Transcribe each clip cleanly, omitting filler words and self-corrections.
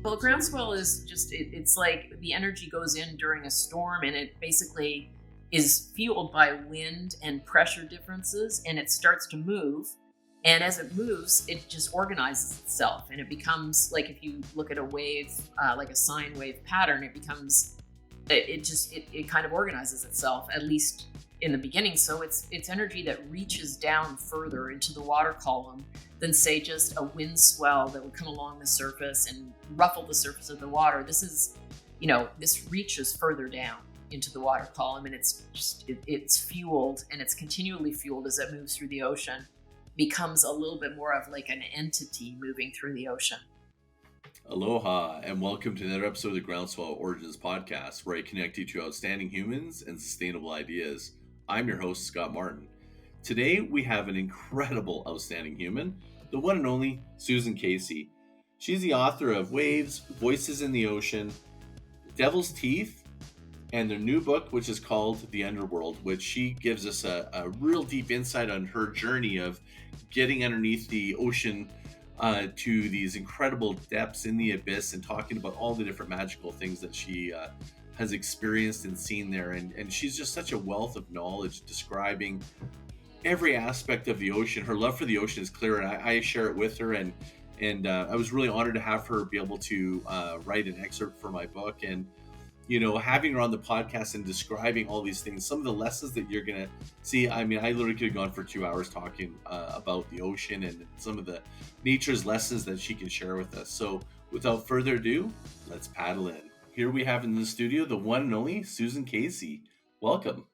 Well, groundswell is just, it's like the energy goes in during a storm, and it basically is fueled by wind and pressure differences, and it starts to move. And as it moves, it just organizes itself, and it becomes like, if you look at a wave, like a sine wave pattern, it becomes, it kind of organizes itself, at least in the beginning. So it's energy that reaches down further into the water column than, say, just a wind swell that would come along the surface and ruffle the surface of the water. This is, this reaches further down into the water column, and it's fueled, and it's continually fueled as it moves through the ocean, becomes a little bit more of like an entity moving through the ocean. Aloha, and welcome to another episode of the Groundswell Origins Podcast, where I connect you to outstanding humans and sustainable ideas. I'm your host, Scott Martin. Today, we have an incredible, outstanding human, the one and only Susan Casey. She's the author of Waves, Voices in the Ocean, Devil's Teeth, and their new book, which is called The Underworld, which she gives us a real deep insight on her journey of getting underneath the ocean to these incredible depths in the abyss, and talking about all the different magical things that she has experienced and seen there. And she's just such a wealth of knowledge, describing every aspect of the ocean. Her love for the ocean is clear, and I share it with her. And I was really honored to have her be able to write an excerpt for my book. And having her on the podcast and describing all these things, some of the lessons that you're going to see. I mean, I literally could have gone for 2 hours talking about the ocean and some of the nature's lessons that she can share with us. So without further ado, let's paddle in. Here we have in the studio, the one and only Susan Casey. Welcome.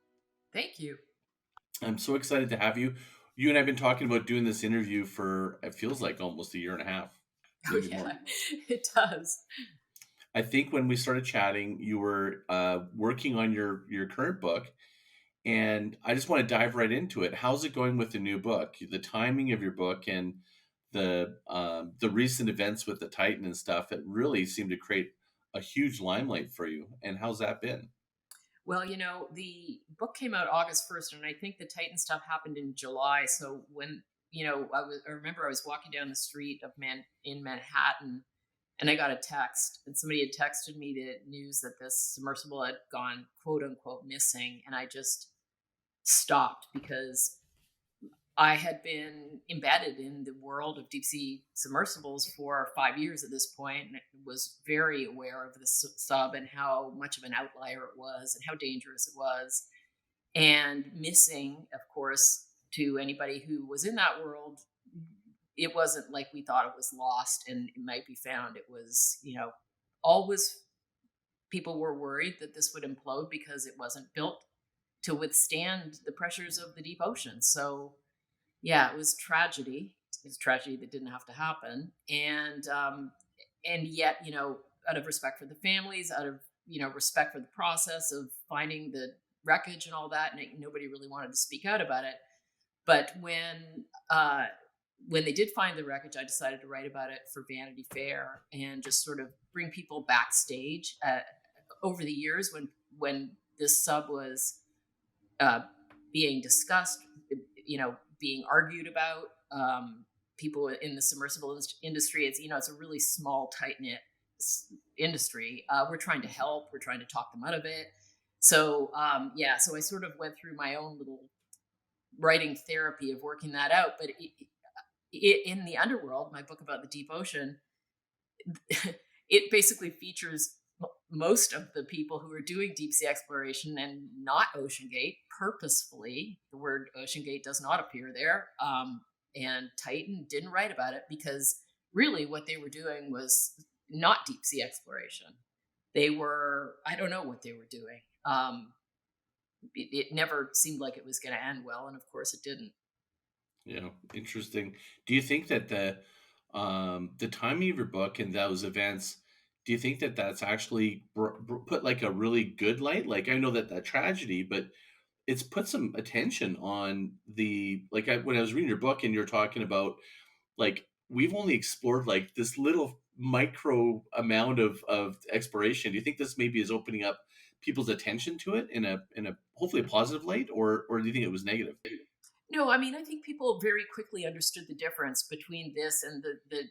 Thank you. I'm so excited to have you. You and I have been talking about doing this interview for, it feels like almost a year and a half. Oh, yeah, it does. I think when we started chatting, you were working on your current book, and I just want to dive right into it. How's it going with the new book, the timing of your book, and the recent events with the Titan and stuff that really seemed to create a huge limelight for you? And how's that been? Well, the book came out August 1st, and I think the Titan stuff happened in July. So when, I remember I was walking down the street in Manhattan, and I got a text, and somebody had texted me the news that this submersible had gone, quote unquote, missing. And I just stopped, because I had been embedded in the world of deep sea submersibles for 5 years at this point, and was very aware of the sub and how much of an outlier it was and how dangerous it was. And missing, of course, to anybody who was in that world, it wasn't like we thought it was lost and it might be found. It was, always people were worried that this would implode because it wasn't built to withstand the pressures of the deep ocean. So yeah, it was tragedy. It was tragedy that didn't have to happen. And yet, out of respect for the families, out of, respect for the process of finding the wreckage and all that, nobody really wanted to speak out about it. But when they did find the wreckage, I decided to write about it for Vanity Fair and just sort of bring people backstage. Over the years, when this sub was being discussed, being argued about, people in the submersible industry, it's a really small, tight-knit industry. We're trying to help. We're trying to talk them out of it. So so I sort of went through my own little writing therapy of working that out. But in The Underworld, my book about the deep ocean, it basically features most of the people who are doing deep sea exploration and not OceanGate purposefully. The word OceanGate does not appear there. And Titan didn't write about it because really what they were doing was not deep sea exploration. They were, I don't know what they were doing. It never seemed like it was going to end well. And of course it didn't. Yeah, interesting. Do you think that the timing of your book and those events, do you think that that's actually put like a really good light? Like, I know that tragedy, but it's put some attention on when I was reading your book and you're talking about, like, we've only explored like this little micro amount of exploration. Do you think this maybe is opening up people's attention to it in a hopefully a positive light, or do you think it was negative? No, I mean, I think people very quickly understood the difference between this and the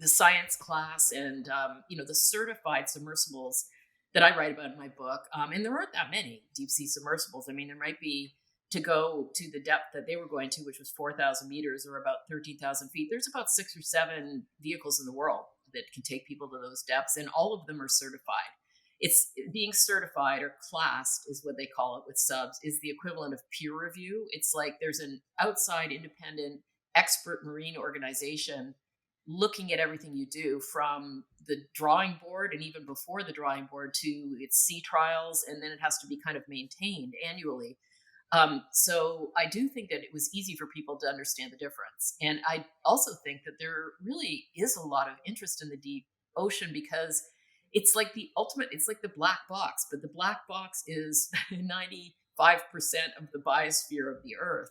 the science class and the certified submersibles that I write about in my book. And there aren't that many deep sea submersibles. I mean, there might be, to go to the depth that they were going to, which was 4,000 meters or about 13,000 feet. There's about 6 or 7 vehicles in the world that can take people to those depths, and all of them are certified. It's being certified or classed is what they call it with subs, is the equivalent of peer review. It's like there's an outside independent expert marine organization looking at everything you do, from the drawing board and even before the drawing board to its sea trials, and then it has to be kind of maintained annually. So I do think that it was easy for people to understand the difference. And I also think that there really is a lot of interest in the deep ocean, because it's like the ultimate, it's like the black box, but the black box is 95% of the biosphere of the earth.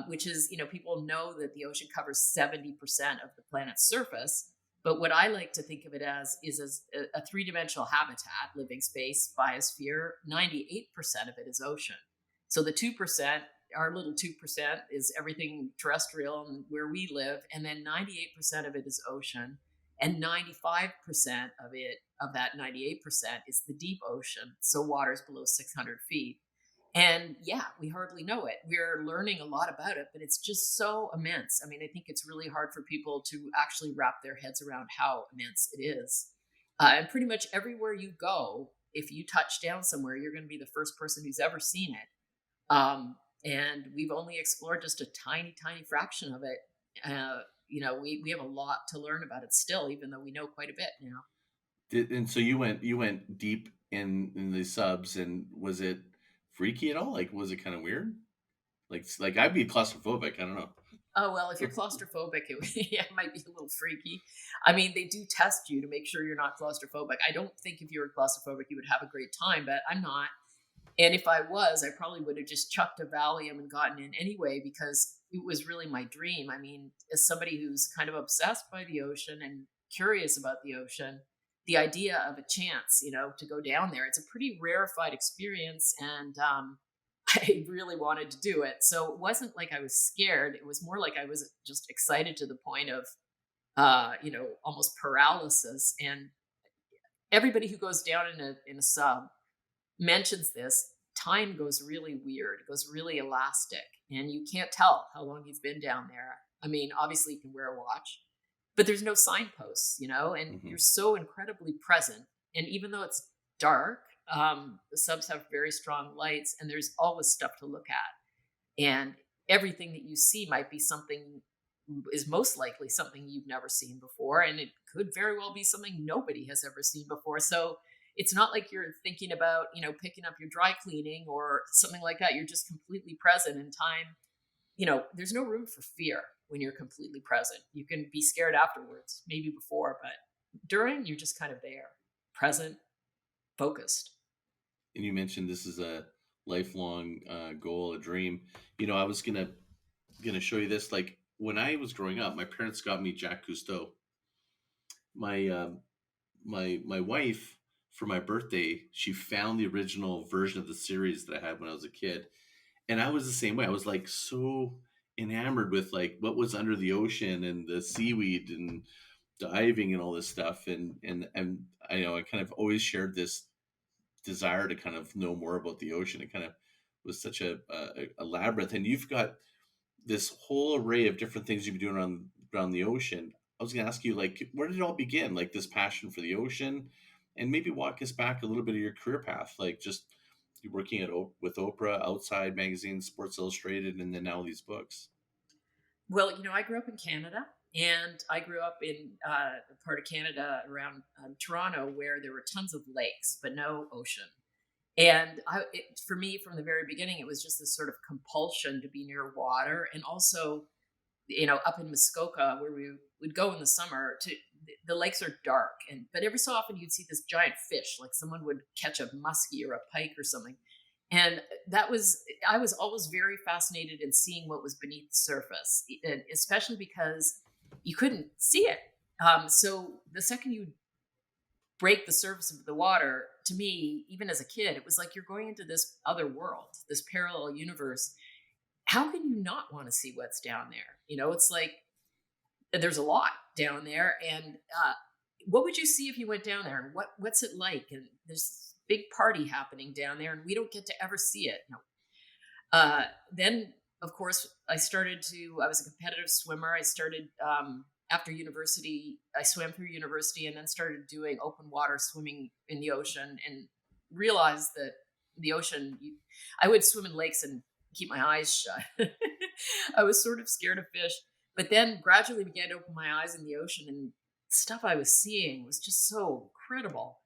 Which is, people know that the ocean covers 70% of the planet's surface. But what I like to think of it as is as a three-dimensional habitat, living space, biosphere. 98% of it is ocean. So the 2%, our little 2%, is everything terrestrial and where we live. And then 98% of it is ocean. And 95% of that 98% is the deep ocean. So waters below 600 feet. And yeah, we hardly know it. We're learning a lot about it, but it's just so immense. I mean, I think it's really hard for people to actually wrap their heads around how immense it is. And pretty much everywhere you go, if you touch down somewhere, you're going to be the first person who's ever seen it. And we've only explored just a tiny, tiny fraction of it. We have a lot to learn about it still, even though we know quite a bit now. And so you went deep in the subs, and was it freaky at all? Like, was it kind of weird? Like I'd be claustrophobic. I don't know. Oh, well, if you're claustrophobic, it might be a little freaky. I mean, they do test you to make sure you're not claustrophobic. I don't think if you were claustrophobic, you would have a great time, but I'm not. And if I was, I probably would have just chucked a Valium and gotten in anyway, because it was really my dream. I mean, as somebody who's kind of obsessed by the ocean and curious about the ocean, the idea of a chance, to go down there, it's a pretty rarefied experience. And I really wanted to do it. So it wasn't like I was scared. It was more like I was just excited to the point of, almost paralysis. And everybody who goes down in a sub mentions this. Time goes really weird. It goes really elastic, and you can't tell how long you've been down there. I mean, obviously you can wear a watch, but there's no signposts, and Mm-hmm. you're so incredibly present. And even though it's dark, the subs have very strong lights, and there's always stuff to look at. And everything that you see is most likely something you've never seen before. And it could very well be something nobody has ever seen before. So it's not like you're thinking about, picking up your dry cleaning or something like that. You're just completely present in time. There's no room for fear when you're completely present. You can be scared afterwards, maybe before, but during, you're just kind of there, present, focused. And you mentioned this is a lifelong goal, a dream. I was gonna show you this. Like, when I was growing up, my parents got me Jacques Cousteau. My wife, for my birthday, she found the original version of the series that I had when I was a kid, and I was the same way. I was like so enamored with like what was under the ocean and the seaweed and diving and all this stuff, and I kind of always shared this desire to kind of know more about the ocean. It kind of was such a labyrinth, and you've got this whole array of different things you've been doing around the ocean. I was going to ask you, like, where did it all begin? Like, this passion for the ocean, and maybe walk us back a little bit of your career path, like just you working with Oprah, Outside Magazine, Sports Illustrated, and then now these books. Well, I grew up in Canada, and I grew up in a part of Canada around Toronto where there were tons of lakes, but no ocean. And for me, from the very beginning, it was just this sort of compulsion to be near water. And also, up in Muskoka, where we would go in the summer, the lakes are dark, but every so often you'd see this giant fish, like someone would catch a muskie or a pike or something. And I was always very fascinated in seeing what was beneath the surface, especially because you couldn't see it. So the second you break the surface of the water, to me, even as a kid, it was like you're going into this other world, this parallel universe. How can you not want to see what's down there? It's like there's a lot down there. And what would you see if you went down there? And what's it like? And there's this big party happening down there, and we don't get to ever see it. No. Then, of course, I was a competitive swimmer. I started, after university, I swam through university and then started doing open water swimming in the ocean, and realized that the ocean, I would swim in lakes and keep my eyes shut. I was sort of scared of fish, but then gradually began to open my eyes in the ocean, and stuff I was seeing was just so incredible.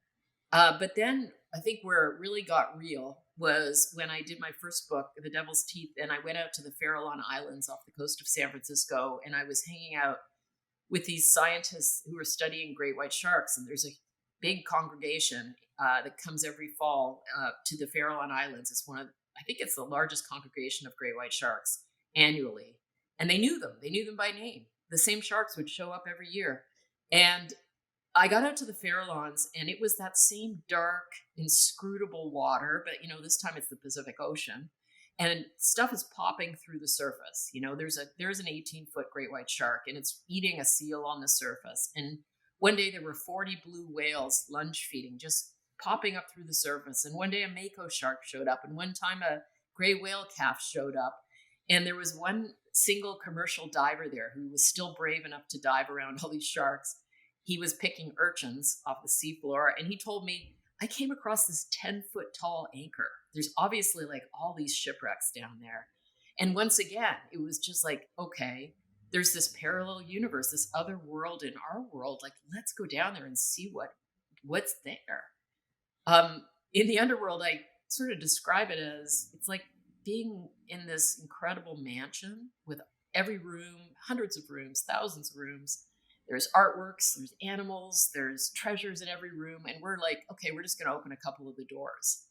But then I think where it really got real was when I did my first book, The Devil's Teeth, and I went out to the Farallon Islands off the coast of San Francisco, and I was hanging out with these scientists who were studying great white sharks. And there's a big congregation that comes every fall to the Farallon Islands. I think it's the largest congregation of great white sharks annually. And they knew them. They knew them by name. The same sharks would show up every year. And I got out to the Farallons, and it was that same dark, inscrutable water, but this time it's the Pacific Ocean, and stuff is popping through the surface. There's an 18-foot great white shark, and it's eating a seal on the surface. And one day there were 40 blue whales lunge feeding, just popping up through the surface. And one day a mako shark showed up, and one time a gray whale calf showed up. And there was one single commercial diver there who was still brave enough to dive around all these sharks. He was picking urchins off the seafloor, and he told me, I came across this 10-foot tall anchor. There's obviously like all these shipwrecks down there. And once again, it was just like, okay, there's this parallel universe, this other world in our world. Like, let's go down there and see what's there. In the underworld, I sort of describe it as, it's like being in this incredible mansion with every room, hundreds of rooms, thousands of rooms. There's artworks, there's animals, there's treasures in every room. And we're like, okay, we're just going to open a couple of the doors.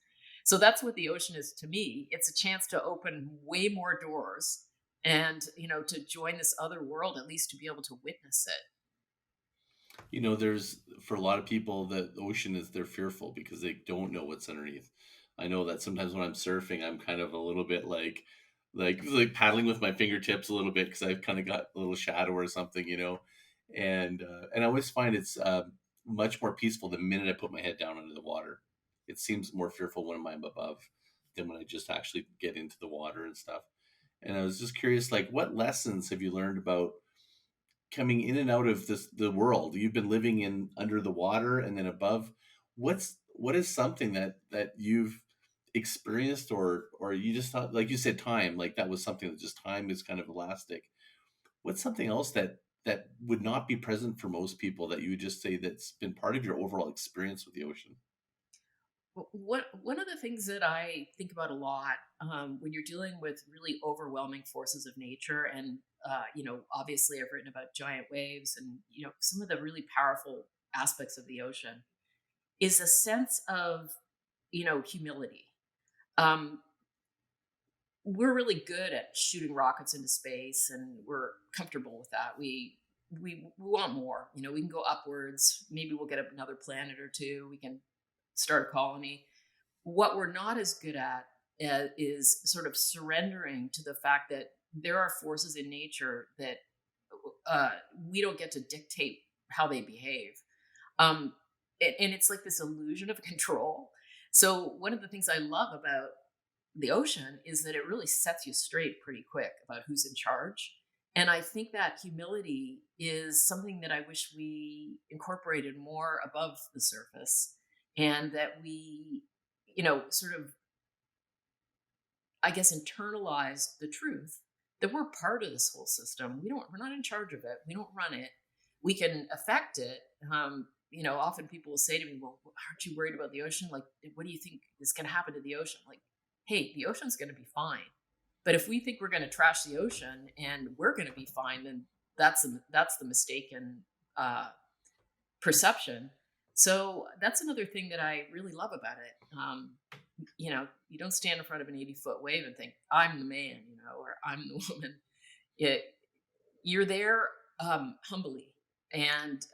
So that's what the ocean is to me. It's a chance to open way more doors and, to join this other world, at least to be able to witness it. There's, for a lot of people, the ocean they're fearful because they don't know what's underneath. I know that sometimes when I'm surfing, I'm kind of a little bit like paddling with my fingertips a little bit because I've kind of got a little shadow or something, and I always find it's much more peaceful the minute I put my head down under the water. It seems more fearful when I'm above than when I just actually get into the water and stuff. And I was just curious, like, what lessons have you learned about coming in and out of the world? You've been living in under the water and then above. What is something that you've experienced or you just thought, like you said, time, like that was something that just time is kind of elastic. What's something else that would not be present for most people that you would just say that's been part of your overall experience with the ocean? One of the things that I think about a lot when you're dealing with really overwhelming forces of nature, and obviously I've written about giant waves and some of the really powerful aspects of the ocean, is a sense of humility. We're really good at shooting rockets into space, and we're comfortable with that. We want more. We can go upwards. Maybe we'll get another planet or two. We can start a colony. What we're not as good at is sort of surrendering to the fact that there are forces in nature that we don't get to dictate how they behave. And it's like this illusion of control. So one of the things I love about the ocean is that it really sets you straight pretty quick about who's in charge. And I think that humility is something that I wish we incorporated more above the surface, and that we, sort of, I guess, internalized the truth that we're part of this whole system. We're not in charge of it. We don't run it. We can affect it. Often people will say to me, well, aren't you worried about the ocean? Like, what do you think is going to happen to the ocean? Like, hey, the ocean's going to be fine. But if we think we're going to trash the ocean and we're going to be fine, then that's the mistaken perception. So that's another thing that I really love about it. You don't stand in front of an 80-foot wave and think, I'm the man, or I'm the woman. You're there humbly. And,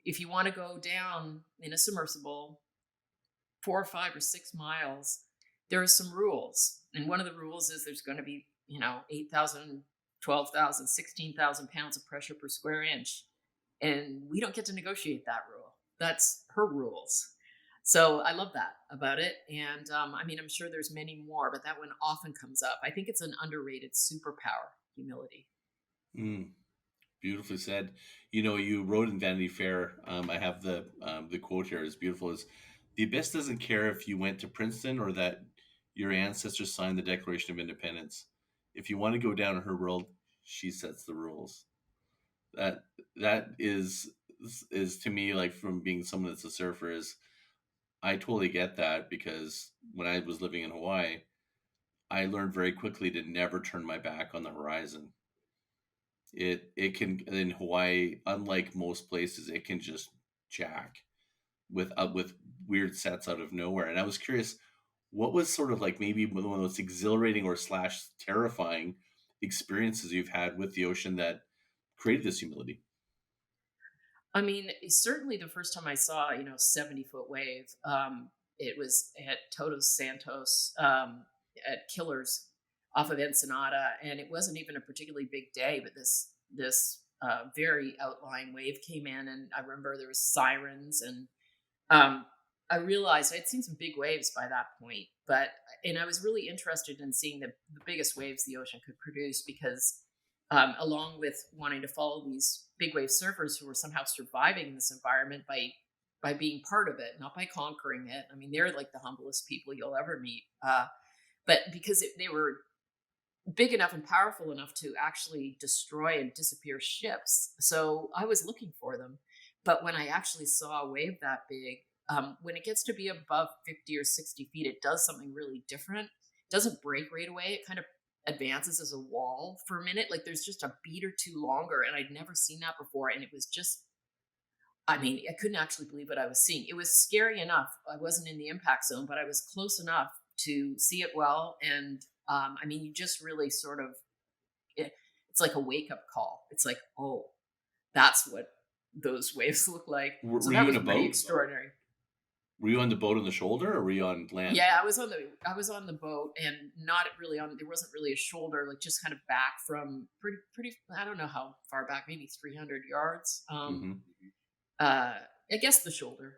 if you want to go down in a submersible 4 or 5 or 6 miles, there are some rules. And one of the rules is there's going to be, 8,000 12,000, 16,000 pounds of pressure per square inch. And we don't get to negotiate that rule. That's her rules. So I love that about it. And I mean, I'm sure there's many more, but that one often comes up. I think it's an underrated superpower, humility. Mm, beautifully said. You wrote in Vanity Fair. I have the quote here. It's beautiful. Is the abyss doesn't care if you went to Princeton or that your ancestors signed the Declaration of Independence. If you want to go down in her world, she sets the rules. That that is to me, like, from being someone that's a surfer, is I totally get that, because when I was living in Hawaii, I learned very quickly to never turn my back on the horizon. It can, in Hawaii, unlike most places, it can just jack with weird sets out of nowhere. And I was curious, what was sort of like maybe one of the most exhilarating or slash terrifying experiences you've had with the ocean that created this humility? I mean, certainly the first time I saw, 70-foot wave, it was at Todos Santos, at Killers off of Ensenada. And it wasn't even a particularly big day, but this very outlying wave came in. And I remember there was sirens, and um, I realized I'd seen some big waves by that point, and I was really interested in seeing the biggest waves the ocean could produce, because along with wanting to follow these big wave surfers who were somehow surviving in this environment by being part of it, not by conquering it. I mean, they're like the humblest people you'll ever meet, but because they were big enough and powerful enough to actually destroy and disappear ships. So I was looking for them. But when I actually saw a wave that big, when it gets to be above 50 or 60 feet, it does something really different. It doesn't break right away. It kind of advances as a wall for a minute. Like there's just a beat or two longer. And I'd never seen that before. And it was just, I mean, I couldn't actually believe what I was seeing. It was scary enough. I wasn't in the impact zone, but I was close enough to see it well. And I mean, you just really sort of, it's like a wake up call. It's like, oh, that's what those waves look like. Were, So were that you in was a pretty boat? extraordinary. Were you on the boat on the shoulder, or were you on land? Yeah, I was on the boat, and not really on. There wasn't really a shoulder, like just kind of back from pretty. I don't know how far back, maybe 300 yards. Hmm. I guess the shoulder.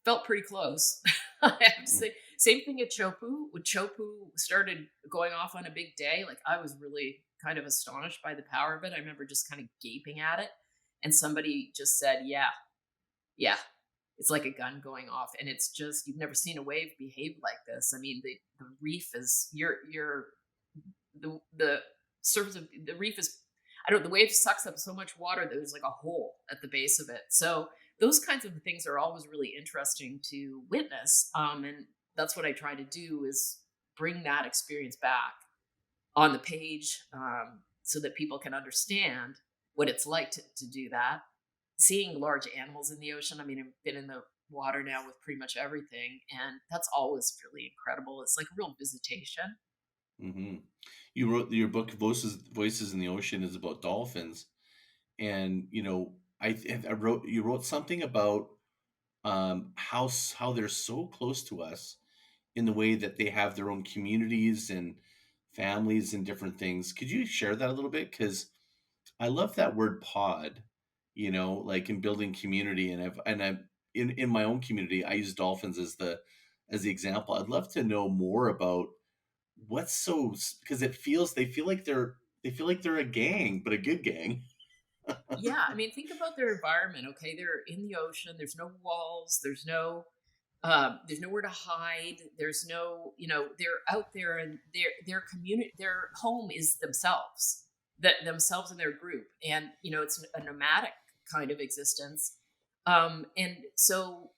Felt pretty close. I have to say, same thing at Chopu. When Chopu started going off on a big day, like I was really kind of astonished by the power of it. I remember just kind of gaping at it, and somebody just said, "Yeah, yeah, it's like a gun going off." And it's just, you've never seen a wave behave like this. I mean, the reef is you're the surface of the reef is, I don't know, the wave sucks up so much water that there's like a hole at the base of it. So those kinds of things are always really interesting to witness. And that's what I try to do, is bring that experience back on the page, so that people can understand what it's like to do that. Seeing large animals in the ocean. I mean, I've been in the water now with pretty much everything, and that's always really incredible. It's like a real visitation. Hmm. You wrote your book, Voices in the Ocean, is about dolphins, and I wrote you wrote something about how they're so close to us in the way that they have their own communities and families and different things. Could you share that a little bit? Because I love that word pod, like in building community. And I in my own community, I use dolphins as the example. I'd love to know more about what's so, because they feel like they're a gang, but a good gang. Yeah, I mean, think about their environment. Okay, they're in the ocean. There's no walls. There's nowhere to hide. There's no, they're out there, and their community, their home is themselves, themselves and their group, and it's a nomadic kind of existence. And so,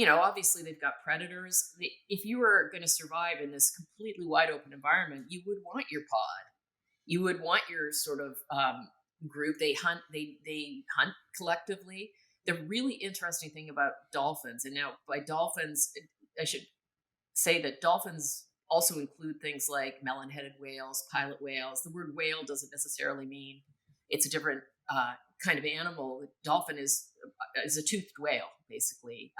obviously they've got predators. If you were going to survive in this completely wide open environment, you would want your pod. You would want your sort of group. They hunt. They hunt collectively. The really interesting thing about dolphins, and now by dolphins, I should say that dolphins also include things like melon-headed whales, pilot whales. The word whale doesn't necessarily mean it's a different kind of animal. The dolphin is a toothed whale, basically.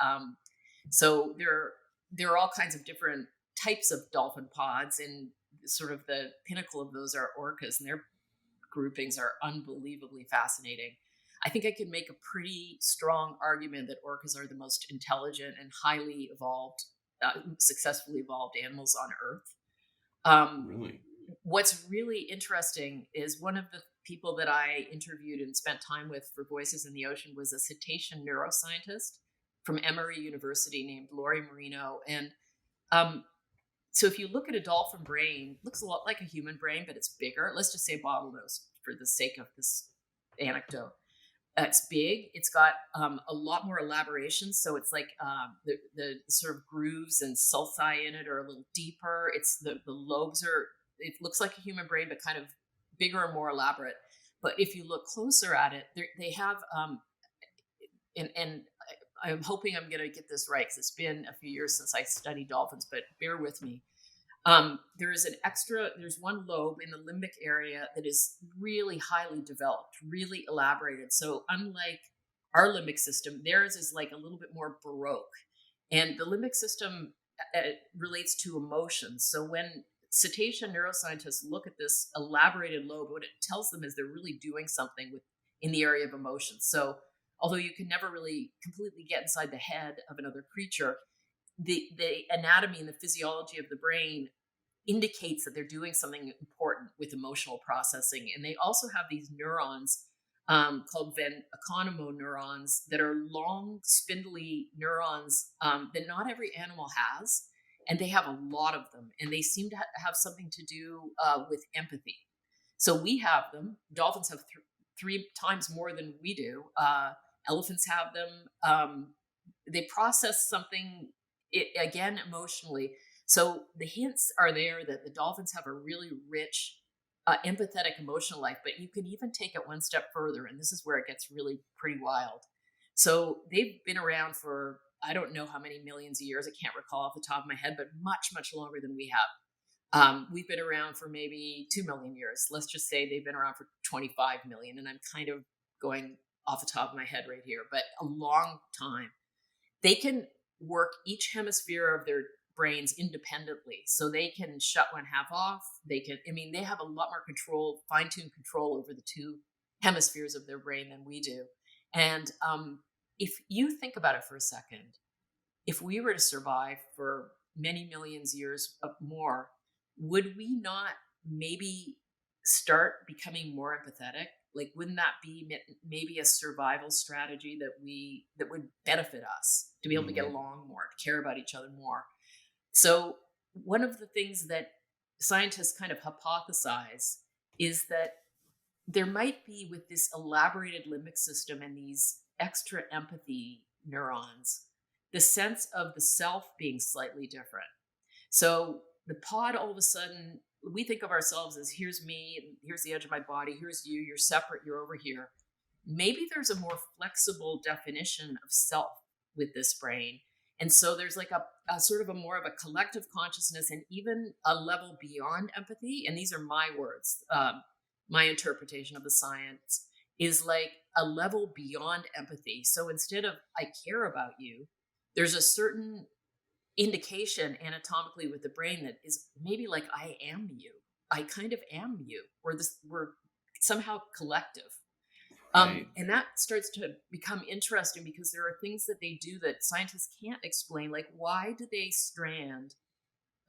So there are all kinds of different types of dolphin pods, and sort of the pinnacle of those are orcas, and their groupings are unbelievably fascinating. I think I could make a pretty strong argument that orcas are the most intelligent and highly evolved, successfully evolved animals on Earth. Really? What's really interesting is one of the people that I interviewed and spent time with for Voices in the Ocean was a cetacean neuroscientist from Emory University named Lori Marino. And um, so if you look at a dolphin brain, it looks a lot like a human brain, but it's bigger. Let's just say bottlenose for the sake of this anecdote. It's big. It's got a lot more elaboration. So it's like the sort of grooves and sulci in it are a little deeper. It's the lobes are, it looks like a human brain, but kind of bigger and more elaborate. But if you look closer at it, they have, and I'm hoping I'm going to get this right because it's been a few years since I studied dolphins, but bear with me. There's one lobe in the limbic area that is really highly developed, really elaborated. So unlike our limbic system, theirs is like a little bit more baroque. And the limbic system relates to emotions. So when cetacean neuroscientists look at this elaborated lobe, what it tells them is they're really doing something in the area of emotions. So although you can never really completely get inside the head of another creature, the anatomy and the physiology of the brain indicates that they're doing something important with emotional processing. And they also have these neurons called Van Economo neurons that are long, spindly neurons that not every animal has. And they have a lot of them. And they seem to have something to do with empathy. So we have them. Dolphins have 3 times more than we do. Elephants have them. They process something, again, emotionally. So the hints are there that the dolphins have a really rich, empathetic emotional life, but you can even take it one step further. And this is where it gets really pretty wild. So they've been around for, I don't know how many millions of years. I can't recall off the top of my head, but much, much longer than we have. We've been around for maybe 2 million years. Let's just say they've been around for 25 million. And I'm kind of going off the top of my head right here, but a long time. They can work each hemisphere of their brains independently. So they can shut one half off. They have a lot more control, fine-tuned control over the 2 hemispheres of their brain than we do. And if you think about it for a second, if we were to survive for many millions of years more, would we not maybe start becoming more empathetic? Like, wouldn't that be maybe a survival strategy that would benefit us to be able to get along more, to care about each other more? So one of the things that scientists kind of hypothesize is that there might be, with this elaborated limbic system and these extra empathy neurons, the sense of the self being slightly different. So the pod, all of a sudden, we think of ourselves as, here's me, and here's the edge of my body, here's you, you're separate, you're over here. Maybe there's a more flexible definition of self with this brain. And so there's like a sort of a more of a collective consciousness and even a level beyond empathy. And these are my words. My interpretation of the science is like a level beyond empathy. So instead of I care about you, there's a certain indication anatomically with the brain that is maybe like I am you. I kind of am you. We're somehow collective. Right. And that starts to become interesting because there are things that they do that scientists can't explain. Like, why do they strand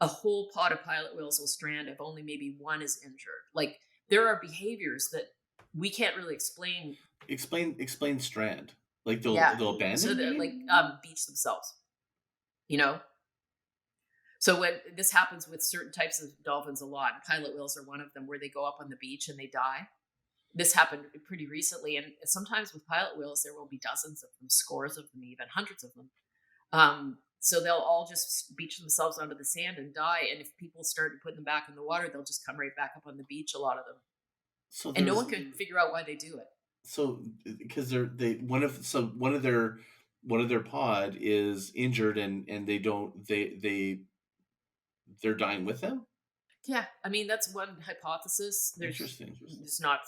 a whole pod of pilot whales will strand if only maybe one is injured? Like, there are behaviors that we can't really explain. Explain strand. Like they'll abandon. So they're like beach themselves. You know. So when this happens with certain types of dolphins a lot, pilot whales are one of them, where they go up on the beach and they die. This happened pretty recently, and sometimes with pilot whales, there will be dozens of them, scores of them, even hundreds of them. So they'll all just beach themselves onto the sand and die. And if people start putting them back in the water, they'll just come right back up on the beach, a lot of them. And no one can figure out why they do it. So because one of their pod is injured and they're dying with them. Yeah, I mean, that's one hypothesis. Interesting. It's not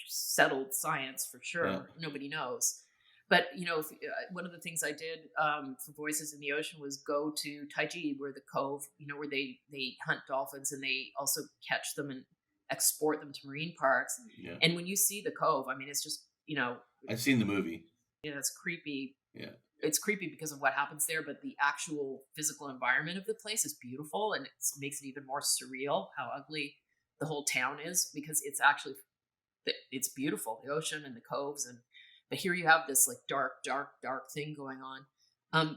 settled science for sure. Yeah. Nobody knows. But one of the things I did for Voices in the Ocean was go to Taiji, where the cove, where they hunt dolphins and they also catch them and export them to marine parks. Yeah. And when you see the cove, I mean, it's just I've seen the movie. it's creepy. Yeah. It's creepy because of what happens there, but the actual physical environment of the place is beautiful, and it makes it even more surreal how ugly the whole town is, because it's beautiful, the ocean and the coves, but here you have this like dark thing going on.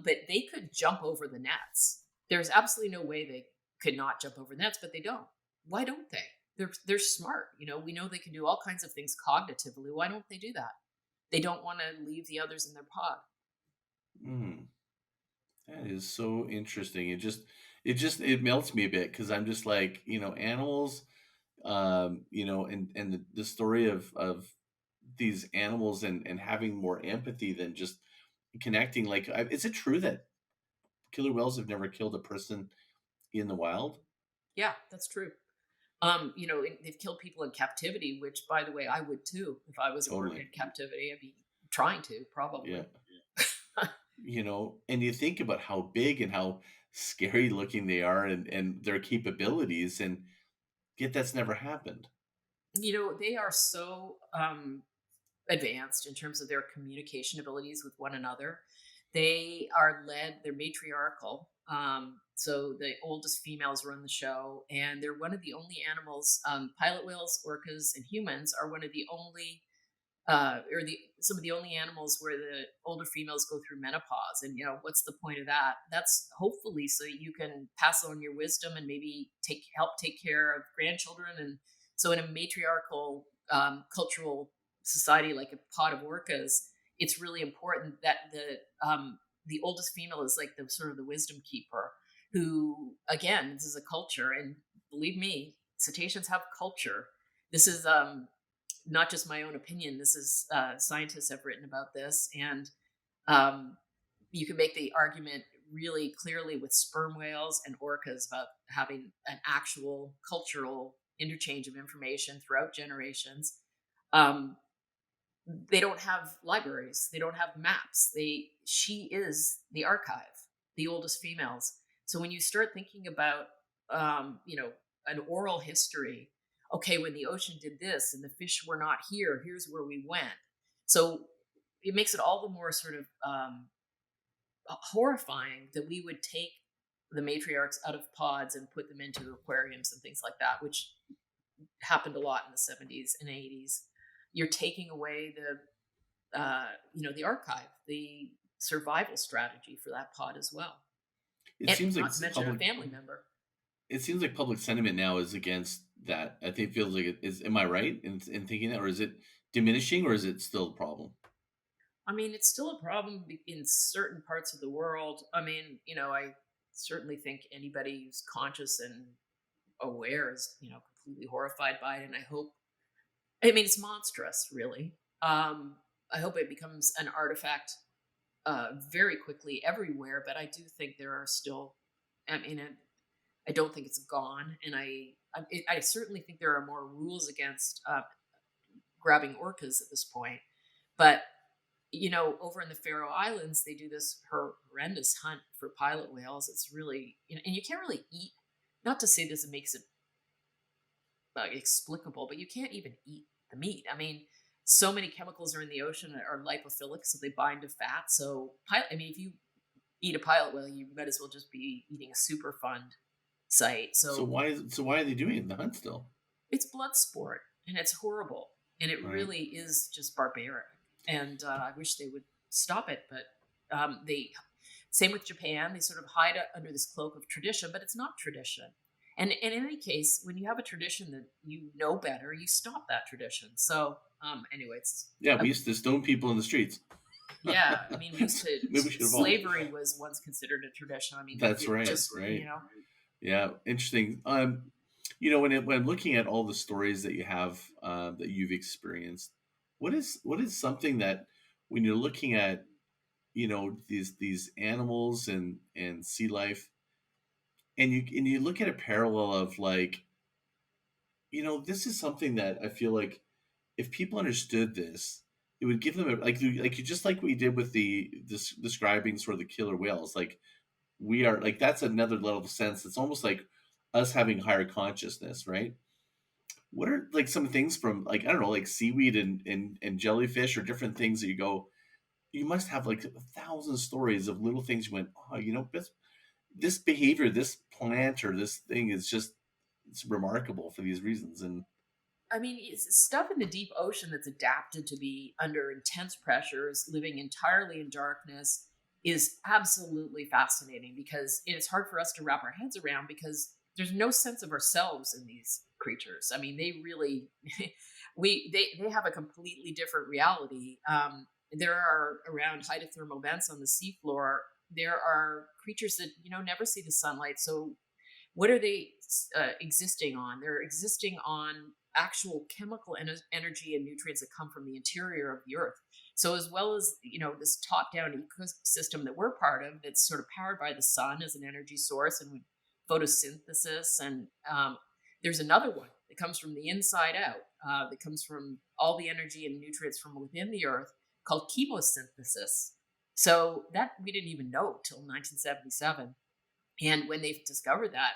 But they could jump over the nets. There's absolutely no way they could not jump over nets, but they don't. Why don't they? They're smart. We know they can do all kinds of things cognitively. Why don't they do that? They don't want to leave the others in their pod. That is so interesting. It melts me a bit, because I'm just like, animals, and the story of these animals and having more empathy than just connecting. Like, is it true that killer whales have never killed a person in the wild? Yeah, that's true. They've killed people in captivity, which, by the way, I would too if I was Totally. in captivity. I'd be trying to, probably. Yeah. And you think about how big and how scary looking they are, and their capabilities, and yet that's never happened. They are so advanced in terms of their communication abilities with one another. They're matriarchal. So the oldest females run the show, and they're one of the only animals, pilot whales, orcas, and humans are one of the only some of the only animals where the older females go through menopause. And what's the point of that? That's hopefully so you can pass on your wisdom and maybe help take care of grandchildren. And so in a matriarchal cultural society like a pod of orcas, it's really important that the oldest female is like the sort of the wisdom keeper, who, again, this is a culture, and believe me, cetaceans have culture. This is not just my own opinion. This is scientists have written about this, and you can make the argument really clearly with sperm whales and orcas about having an actual cultural interchange of information throughout generations. They don't have libraries. They don't have maps. She is the archive, the oldest females. So when you start thinking about, an oral history, okay, when the ocean did this and the fish were not here, here's where we went. So it makes it all the more sort of horrifying that we would take the matriarchs out of pods and put them into aquariums and things like that, which happened a lot in the 70s and 80s. You're taking away the archive, the survival strategy for that pod as well. It seems like not to mention a family member. It seems like public sentiment now is against that. I think it feels like it is. Am I right in thinking that, or is it diminishing, or is it still a problem? I mean, it's still a problem in certain parts of the world. I mean, I certainly think anybody who's conscious and aware is, completely horrified by it. And it's monstrous, really. I hope it becomes an artifact very quickly everywhere, but I do think there are still, I don't think it's gone. And I certainly think there are more rules against grabbing orcas at this point. But, over in the Faroe Islands, they do this horrendous hunt for pilot whales. It's really, and you can't really eat, not to say this makes it explicable, but you can't even eat the meat. I mean, so many chemicals are in the ocean are lipophilic, so they bind to fat. So, if you eat a pilot whale, you might as well just be eating a Superfund site. So why are they doing the hunt still? It's blood sport, and it's horrible, and it really is just barbaric. And I wish they would stop it, but same with Japan. They sort of hide under this cloak of tradition, but it's not tradition. And in any case, when you have a tradition that you know better, you stop that tradition. So, anyways. We used to stone people in the streets. Yeah, I mean, slavery was once considered a tradition. I mean, that's right. Right. Yeah, interesting. When I'm looking at all the stories that you have that you've experienced, what is something that when you're looking at these animals and sea life, and you look at a parallel of like, this is something that I feel like if people understood this, it would give them you just like we did with this describing sort of the killer whales. Like we are like that's another level of sense. It's almost like us having higher consciousness, right? What are like some things from like I don't know, like seaweed and jellyfish or different things that you go, you must have like 1,000 stories of little things you went, oh, this behavior, this plant or this thing is just it's remarkable for these reasons. And I mean, it's stuff in the deep ocean that's adapted to be under intense pressures, living entirely in darkness, is absolutely fascinating because it's hard for us to wrap our heads around because there's no sense of ourselves in these creatures. I mean, they really, they have a completely different reality. There are around hydrothermal vents on the seafloor. There are creatures that never see the sunlight. So what are they existing on? They're existing on actual chemical energy and nutrients that come from the interior of the earth. So as well as this top-down ecosystem that we're part of, that's sort of powered by the sun as an energy source and photosynthesis, and there's another one that comes from the inside out, that comes from all the energy and nutrients from within the earth, called chemosynthesis. So that we didn't even know till 1977. And when they discovered that,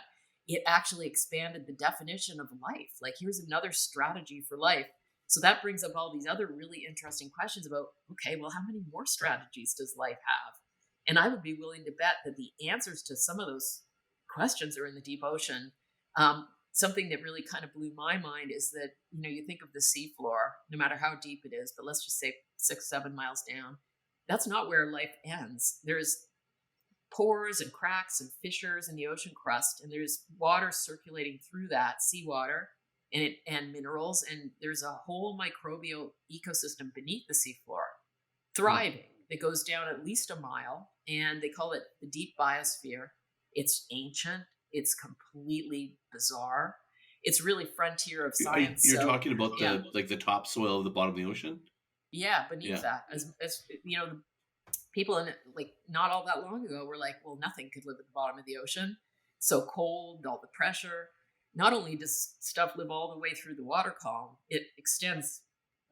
it actually expanded the definition of life. Like, here's another strategy for life. So that brings up all these other really interesting questions about, okay, well, how many more strategies does life have? And I would be willing to bet that the answers to some of those questions are in the deep ocean. Something that really kind of blew my mind is that, you think of the seafloor, no matter how deep it is, but let's just say 6-7 miles down, that's not where life ends. There's pores and cracks and fissures in the ocean crust, and there's water circulating through that, seawater and minerals, and there's a whole microbial ecosystem beneath the seafloor thriving that goes down at least a mile, and they call it the deep biosphere. It's ancient, it's completely bizarre, it's really frontier of science. You're talking about the topsoil of the bottom of the ocean. Beneath that, as people in it, like not all that long ago, were like, well, nothing could live at the bottom of the ocean. So cold, all the pressure. Not only does stuff live all the way through the water column, it extends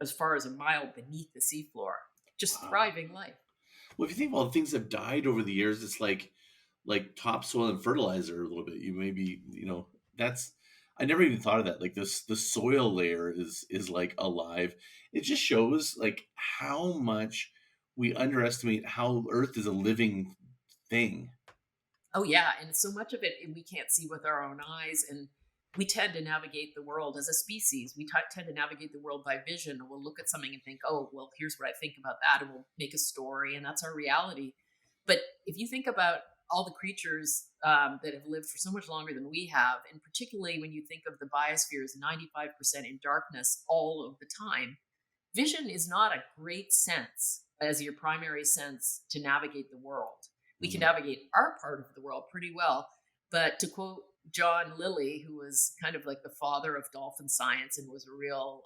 as far as a mile beneath the seafloor. Just thriving life. Well, if you think about things that have died over the years, it's like topsoil and fertilizer a little bit. You maybe, that's I never even thought of that. Like this, the soil layer is like alive. It just shows like how much we underestimate how Earth is a living thing. Oh yeah, and so much of it we can't see with our own eyes, and we tend to navigate the world as a species. We tend to navigate the world by vision. We'll look at something and think, oh, well, here's what I think about that, and we'll make a story, and that's our reality. But if you think about all the creatures that have lived for so much longer than we have, and particularly when you think of the biosphere as 95% in darkness all of the time, vision is not a great sense as your primary sense to navigate the world. We can navigate our part of the world pretty well, but to quote John Lilly, who was kind of like the father of dolphin science and was a real,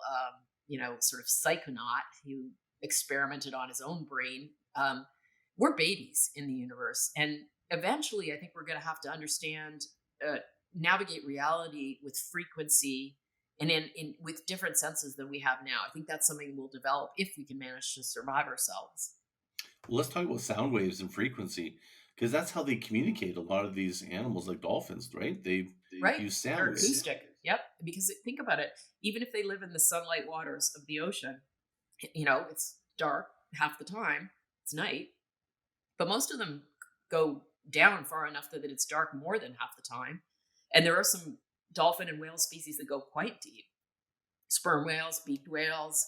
sort of psychonaut who experimented on his own brain, we're babies in the universe. And eventually, I think we're going to have to understand, navigate reality with frequency and with different senses than we have now. I think that's something we'll develop if we can manage to survive ourselves. Well, let's talk about sound waves and frequency, because that's how they communicate. A lot of these animals, like dolphins, right? They use sound waves. Acoustic. Yep. Because think about it. Even if they live in the sunlight waters of the ocean, it's dark half the time. It's night. But most of them go down far enough that it's dark more than half the time. And there are some dolphin and whale species that go quite deep. Sperm whales, beaked whales.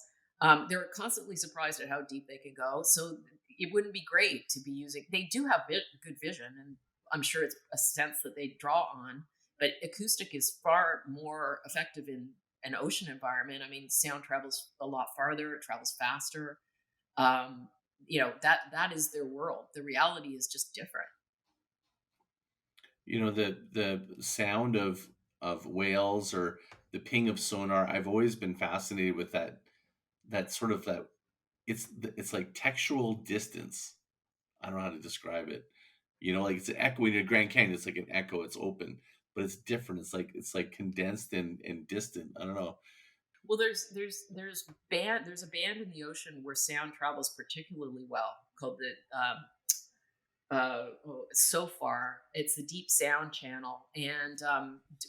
They're constantly surprised at how deep they can go. So it wouldn't be great to be using. They do have good vision, and I'm sure it's a sense that they draw on. But acoustic is far more effective in an ocean environment. I mean, sound travels a lot farther. It travels faster. That is their world. The reality is just different. The sound of whales or the ping of sonar. I've always been fascinated with that sort of that. It's like textual distance. I don't know how to describe it. Like it's an echo in your Grand Canyon. It's like an echo. It's open, but it's different. It's like condensed and distant. I don't know. Well, there's a band in the ocean where sound travels particularly well called the so far it's the deep sound channel, and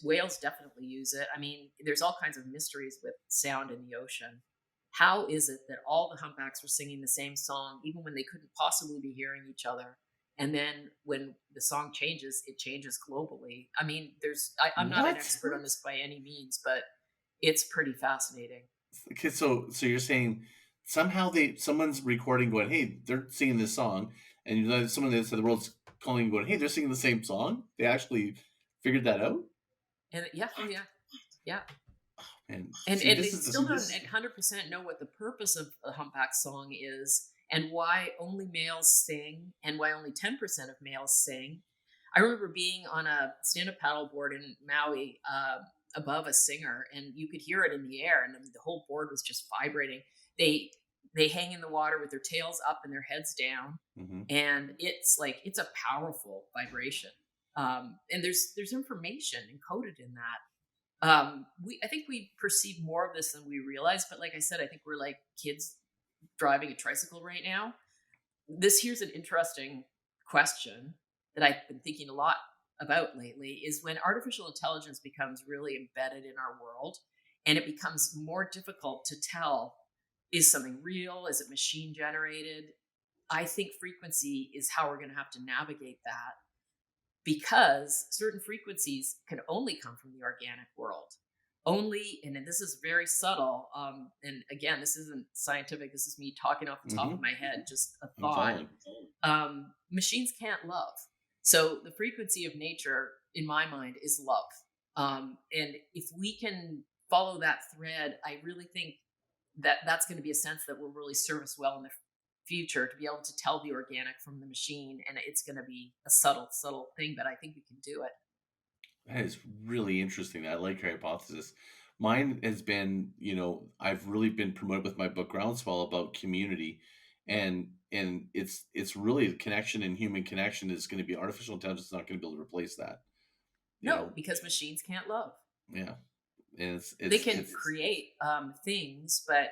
whales definitely use it. I mean, there's all kinds of mysteries with sound in the ocean. How is it that all the humpbacks were singing the same song even when they couldn't possibly be hearing each other? And then when the song changes, it changes globally. I mean, I'm not an What? expert on this by any means, but it's pretty fascinating. Okay, so you're saying somehow someone's recording going, hey, they're singing this song, and you know someone that said the world's calling going, hey, they're singing the same song. They actually figured that out. And yeah, oh yeah, yeah. And And see, they this is still don't this. 100% know what the purpose of a humpback song is, and why only males sing, and why only 10% of males sing. I remember being on a stand-up paddleboard in Maui above a singer, and you could hear it in the air, and the whole board was just vibrating. They hang in the water with their tails up and their heads down, Mm-hmm. and it's a powerful vibration. And there's information encoded in that. I think we perceive more of this than we realize, but like I said, I think we're like kids driving a tricycle right now. Here's an interesting question that I've been thinking a lot about lately is when artificial intelligence becomes really embedded in our world, and it becomes more difficult to tell, is something real, is it machine generated? I think frequency is how we're going to have to navigate that, because certain frequencies can only come from the organic world. Only, and this is very subtle, and again, this isn't scientific, this is me talking off the top of my head, just a thought. Machines can't love. So the frequency of nature, in my mind, is love. And if we can follow that thread, I really think that that's going to be a sense that will really serve us well in the future, to be able to tell the organic from the machine. And it's going to be a subtle thing, but I think we can do it. That is really interesting. I like your hypothesis. Mine has been, I've really been promoted with my book Groundswell about community, and it's really the connection, and human connection is going to be artificial intelligence is not going to be able to replace that. No, because machines can't love. Yeah, and they can create things, but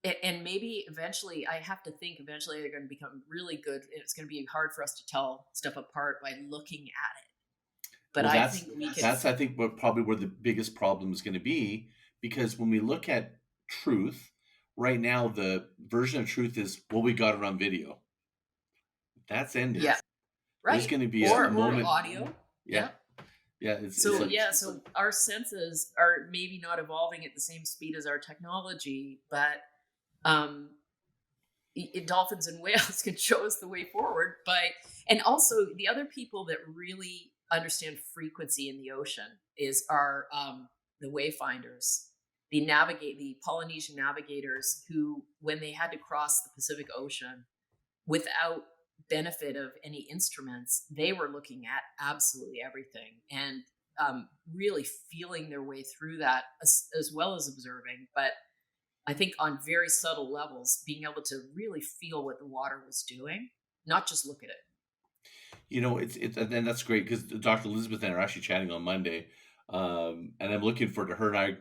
and maybe eventually, I have to think eventually they're going to become really good. It's going to be hard for us to tell stuff apart by looking at it. But well, I think we can. That's I think probably where the biggest problem is going to be, because when we look at truth right now, the version of truth is, well, we got it on video. That's ended. Yeah, right. There's going to be or a moment. Audio. Yeah. Yeah. So our senses are maybe not evolving at the same speed as our technology, but dolphins and whales can show us the way forward. And also the other people that really understand frequency in the ocean are the wayfinders, the Polynesian navigators, who, when they had to cross the Pacific Ocean without benefit of any instruments, they were looking at absolutely everything, and really feeling their way through that, as well as observing. But I think on very subtle levels, being able to really feel what the water was doing, not just look at it. And that's great, because Dr. Elizabeth and I are actually chatting on Monday, and I'm looking forward to her and I.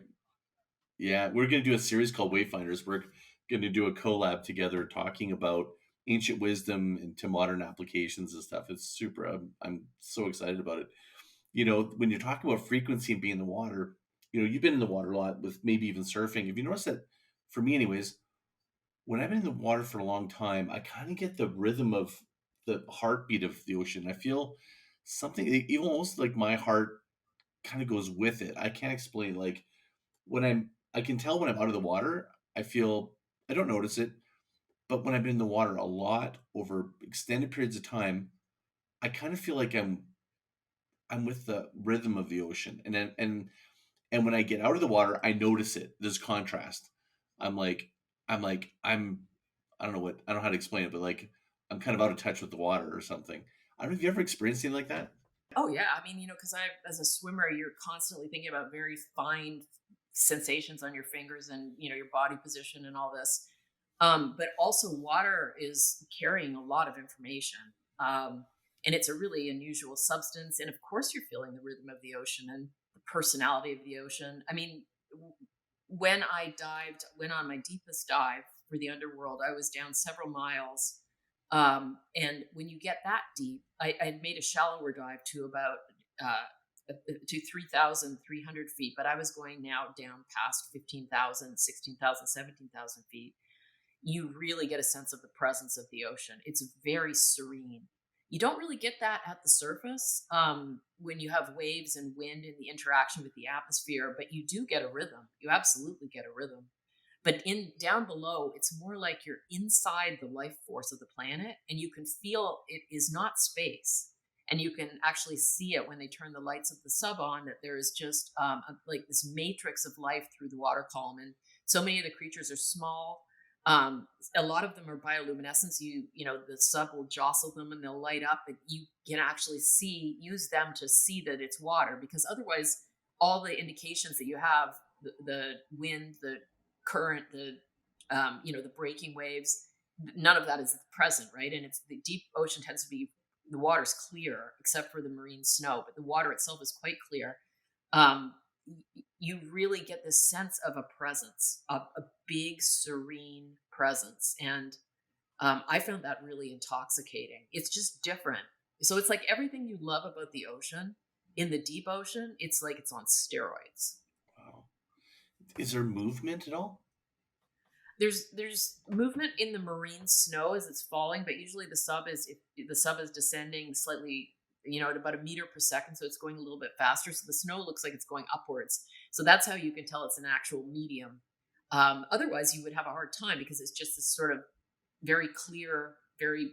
Yeah, we're going to do a series called Wayfinders. We're going to do a collab together talking about ancient wisdom into modern applications and stuff. It's super. I'm so excited about it. When you're talking about frequency and being in the water, you've been in the water a lot, with maybe even surfing. Have you noticed that, for me anyways, when I've been in the water for a long time, I kind of get the rhythm of the heartbeat of the ocean. I feel something, even almost like my heart kind of goes with it. I can't explain. Like, I can tell when I'm out of the water, I don't notice it. But when I've been in the water a lot over extended periods of time, I kind of feel like I'm with the rhythm of the ocean. And when I get out of the water, I notice it. There's contrast. I don't know how to explain it, but like, I'm kind of out of touch with the water or something. I don't know. Have you ever experienced anything like that? Oh yeah. I mean, because as a swimmer, you're constantly thinking about very fine sensations on your fingers and, your body position and all this. But also water is carrying a lot of information. And it's a really unusual substance. And of course you're feeling the rhythm of the ocean. And the personality of the ocean. I mean, when I went on my deepest dive for the underworld, I was down several miles. And when you get that deep, I made a shallower dive to about to 3,300 feet, but I was going now down past 15,000, 16,000, 17,000 feet. You really get a sense of the presence of the ocean. It's very serene. You don't really get that at the surface when you have waves and wind and the interaction with the atmosphere, but you do get a rhythm. You absolutely get a rhythm. But down below, it's more like you're inside the life force of the planet, and you can feel it is not space. And you can actually see it when they turn the lights of the sub on, that there is just like this matrix of life through the water column. And so many of the creatures are small. A lot of them are bioluminescence. The sub will jostle them and they'll light up, and you can actually use them to see that it's water, because otherwise all the indications that you have, the wind, the current, the breaking waves, none of that is present, right? And it's the deep ocean tends to be, the water's clear except for the marine snow, but the water itself is quite clear. You really get this sense of a presence, of a big, serene presence. And I found that really intoxicating. It's just different. So it's like everything you love about the ocean, in the deep ocean, it's like it's on steroids. Wow. Is there movement at all? There's movement in the marine snow as it's falling, but usually the sub is descending slightly, at about a meter per second, so it's going a little bit faster. So the snow looks like it's going upwards. So that's how you can tell it's an actual medium. Otherwise, you would have a hard time because it's just this sort of very clear, very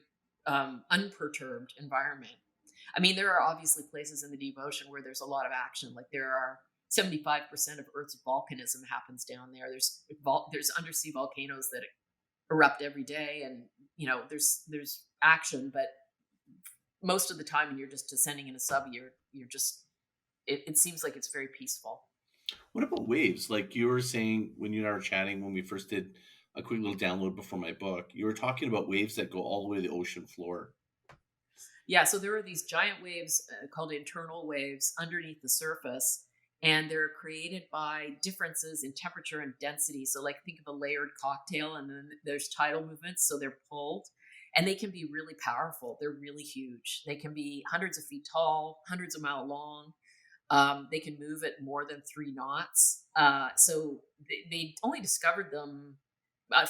unperturbed environment. I mean, there are obviously places in the deep ocean where there's a lot of action. Like there are 75% of Earth's volcanism happens down there. There's undersea volcanoes that erupt every day, and there's action. But most of the time, when you're just descending in a sub, you're just it seems like it's very peaceful. What about waves? Like you were saying when you and I were chatting when we first did a quick little download before my book, you were talking about waves that go all the way to the ocean floor. Yeah, so there are these giant waves called internal waves underneath the surface, and they're created by differences in temperature and density. So like think of a layered cocktail, and then there's tidal movements, so they're pulled. And they can be really powerful. They're really huge. They can be hundreds of feet tall, hundreds of miles long. They can move at more than 3 knots. So they only discovered them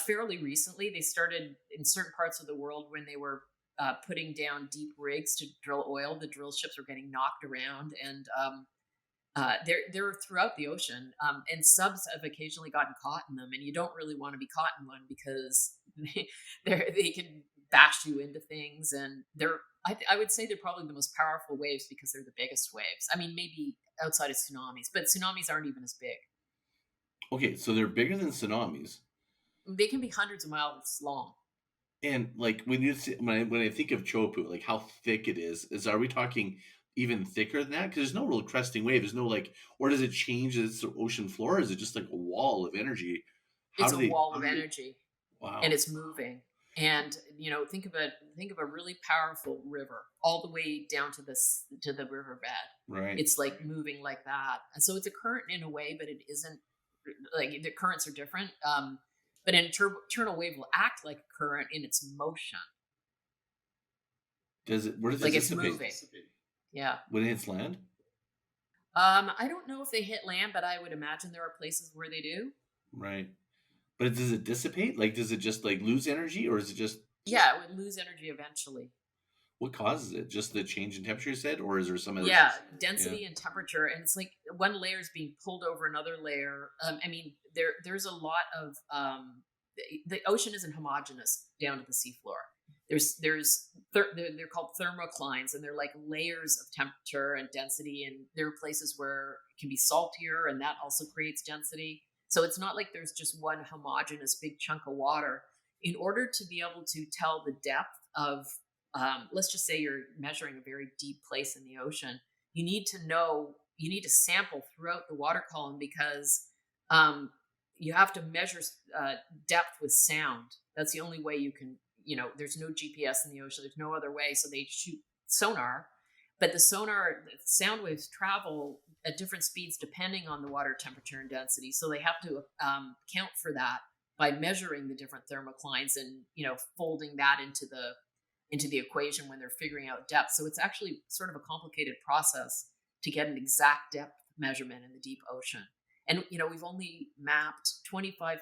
fairly recently. They started in certain parts of the world when they were putting down deep rigs to drill oil. The drill ships were getting knocked around, and they're throughout the ocean. And subs have occasionally gotten caught in them, and you don't really want to be caught in one because they can bash you into things, and I would say they're probably the most powerful waves because they're the biggest waves. I mean, maybe outside of tsunamis, but tsunamis aren't even as big. Okay, so they're bigger than tsunamis. They can be hundreds of miles long. And like when I think of Chopu, like how thick it is are we talking even thicker than that? Because there's no real cresting wave. There's no or does it change its ocean floor? Or is it just like a wall of energy? It's a wall of energy. Wow. And it's moving. And think of a really powerful river all the way down to the riverbed. Right. It's like moving like that. And so it's a current in a way, but it isn't. Like the currents are different. But an internal wave will act like a current in its motion. Where does it like it's moving? Yeah. When it hits land? I don't know if they hit land, but I would imagine there are places where they do. Right. But does it dissipate? Like, does it just lose energy, or is it just? Yeah, it would lose energy eventually. What causes it? Just the change in temperature, you said, or is there some other? Yeah, density and temperature, and it's like one layer is being pulled over another layer. I mean, there's a lot of the ocean isn't homogeneous down to the seafloor. They're called thermoclines, and they're like layers of temperature and density. And there are places where it can be saltier, and that also creates density. So it's not like there's just one homogeneous big chunk of water. In order to be able to tell the depth of, let's just say you're measuring a very deep place in the ocean, you need to sample throughout the water column, because you have to measure depth with sound. That's the only way you can, there's no GPS in the ocean. There's no other way. So they shoot sonar, but the sound waves travel at different speeds depending on the water temperature and density. So they have to account for that by measuring the different thermoclines and folding that into the equation when they're figuring out depth. So it's actually sort of a complicated process to get an exact depth measurement in the deep ocean. And we've only mapped 25%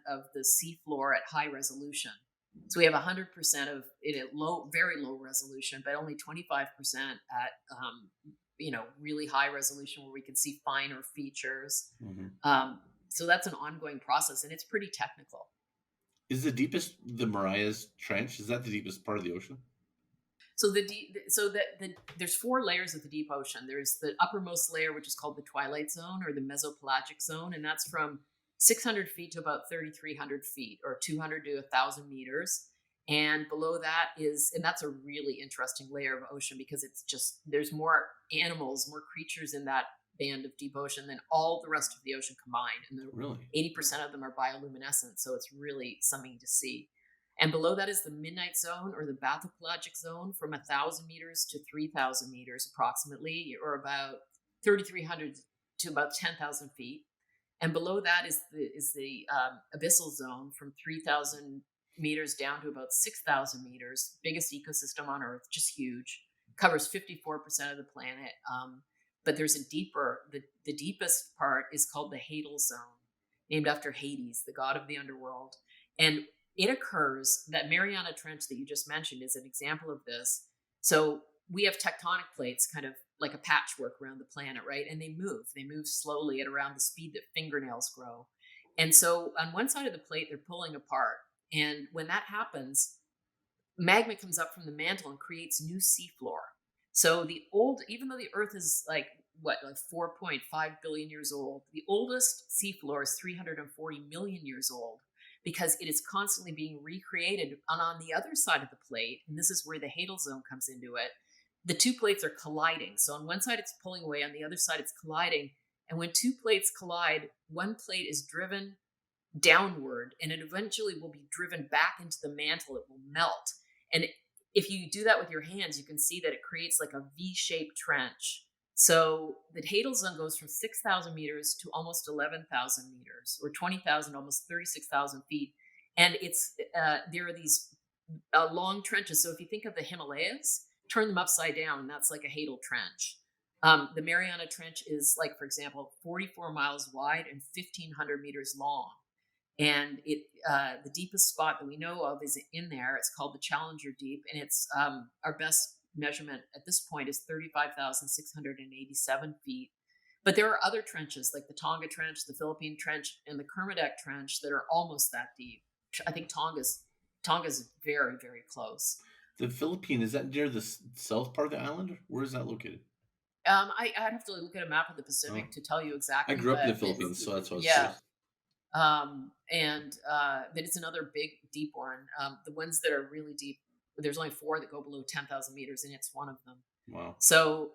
of the seafloor at high resolution. So we have 100% of it at very low resolution, but only 25% at really high resolution where we can see finer features. Mm-hmm. So that's an ongoing process, and it's pretty technical. Is the deepest the Marias Trench? Is that the deepest part of the ocean? So there's 4 layers of the deep ocean. There's the uppermost layer, which is called the twilight zone or the mesopelagic zone, and that's from 600 feet to about 3,300 feet, or 200 to 1,000 meters. And below that and that's a really interesting layer of ocean because there's more animals, more creatures in that band of deep ocean than all the rest of the ocean combined. And really? 80% of them are bioluminescent, so it's really something to see. And below that is the midnight zone or the bathopelagic zone from 1,000 meters to 3,000 meters approximately, or about 3,300 to about 10,000 feet. And below that is the abyssal zone from 3,000 meters down to about 6,000 meters. Biggest ecosystem on Earth, just huge. Covers 54% of the planet. But there's the deepest part is called the Hadal zone, named after Hades, the god of the underworld. And it occurs, that Mariana Trench that you just mentioned is an example of this. So we have tectonic plates, kind of like a patchwork around the planet, right? And they move slowly at around the speed that fingernails grow. And so on one side of the plate, they're pulling apart. And when that happens, magma comes up from the mantle and creates new seafloor. So even though the Earth is like 4.5 billion years old, the oldest seafloor is 340 million years old because it is constantly being recreated. And on the other side of the plate, and this is where the Hadal zone comes into it, the 2 plates are colliding. So on one side it's pulling away, on the other side it's colliding. And when 2 plates collide, one plate is driven downward and it eventually will be driven back into the mantle. It will melt. And if you do that with your hands, you can see that it creates like a V-shaped trench. So the Hadal zone goes from 6,000 meters to almost 11,000 meters, or 20,000, almost 36,000 feet. And there are these long trenches. So if you think of the Himalayas, turn them upside down, and that's like a Hadal trench. The Mariana Trench is like, for example, 44 miles wide and 1,500 meters long. And the deepest spot that we know of is in there. It's called the Challenger Deep, and it's our best measurement at this point is 35,687 feet. But there are other trenches like the Tonga Trench, the Philippine Trench, and the Kermadec Trench that are almost that deep. I think Tonga's very, very close. The Philippine, is that near the south part of the island? Where is that located? I'd have to look at a map of the Pacific to tell you exactly. I grew up in the Philippines, so that's what I was saying. But it's another big, deep one. The ones that are really deep, there's only 4 that go below 10,000 meters, and it's one of them. Wow. So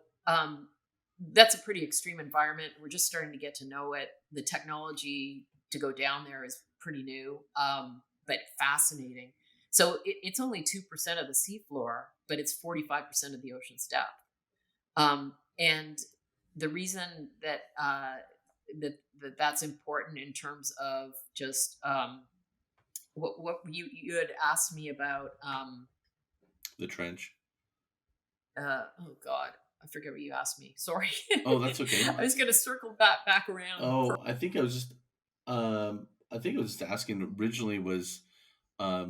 that's a pretty extreme environment. We're just starting to get to know it. The technology to go down there is pretty new, but fascinating. So it's only 2% of the seafloor, but it's 45% of the ocean's depth. And the reason that that's important in terms of just what you had asked me about the trench. Oh God, I forget what you asked me. Sorry. Oh, that's okay. I was gonna circle back around. Oh, I think I was just asking. Originally was I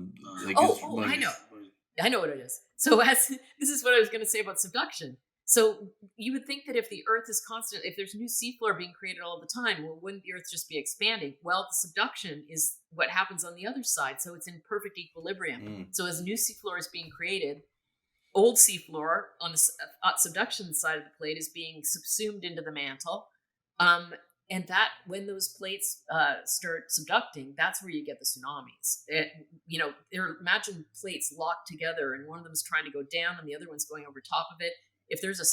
know what it is. So this is what I was going to say about subduction. So you would think that if the Earth is constant, if there's new seafloor being created all the time, well, wouldn't the Earth just be expanding? Well, the subduction is what happens on the other side. So it's in perfect equilibrium. So as new seafloor is being created, old seafloor on the subduction side of the plate is being subsumed into the mantle. And that when those plates start subducting, that's where you get the tsunamis. Imagine plates locked together and one of them is trying to go down and the other one's going over top of it. If there's a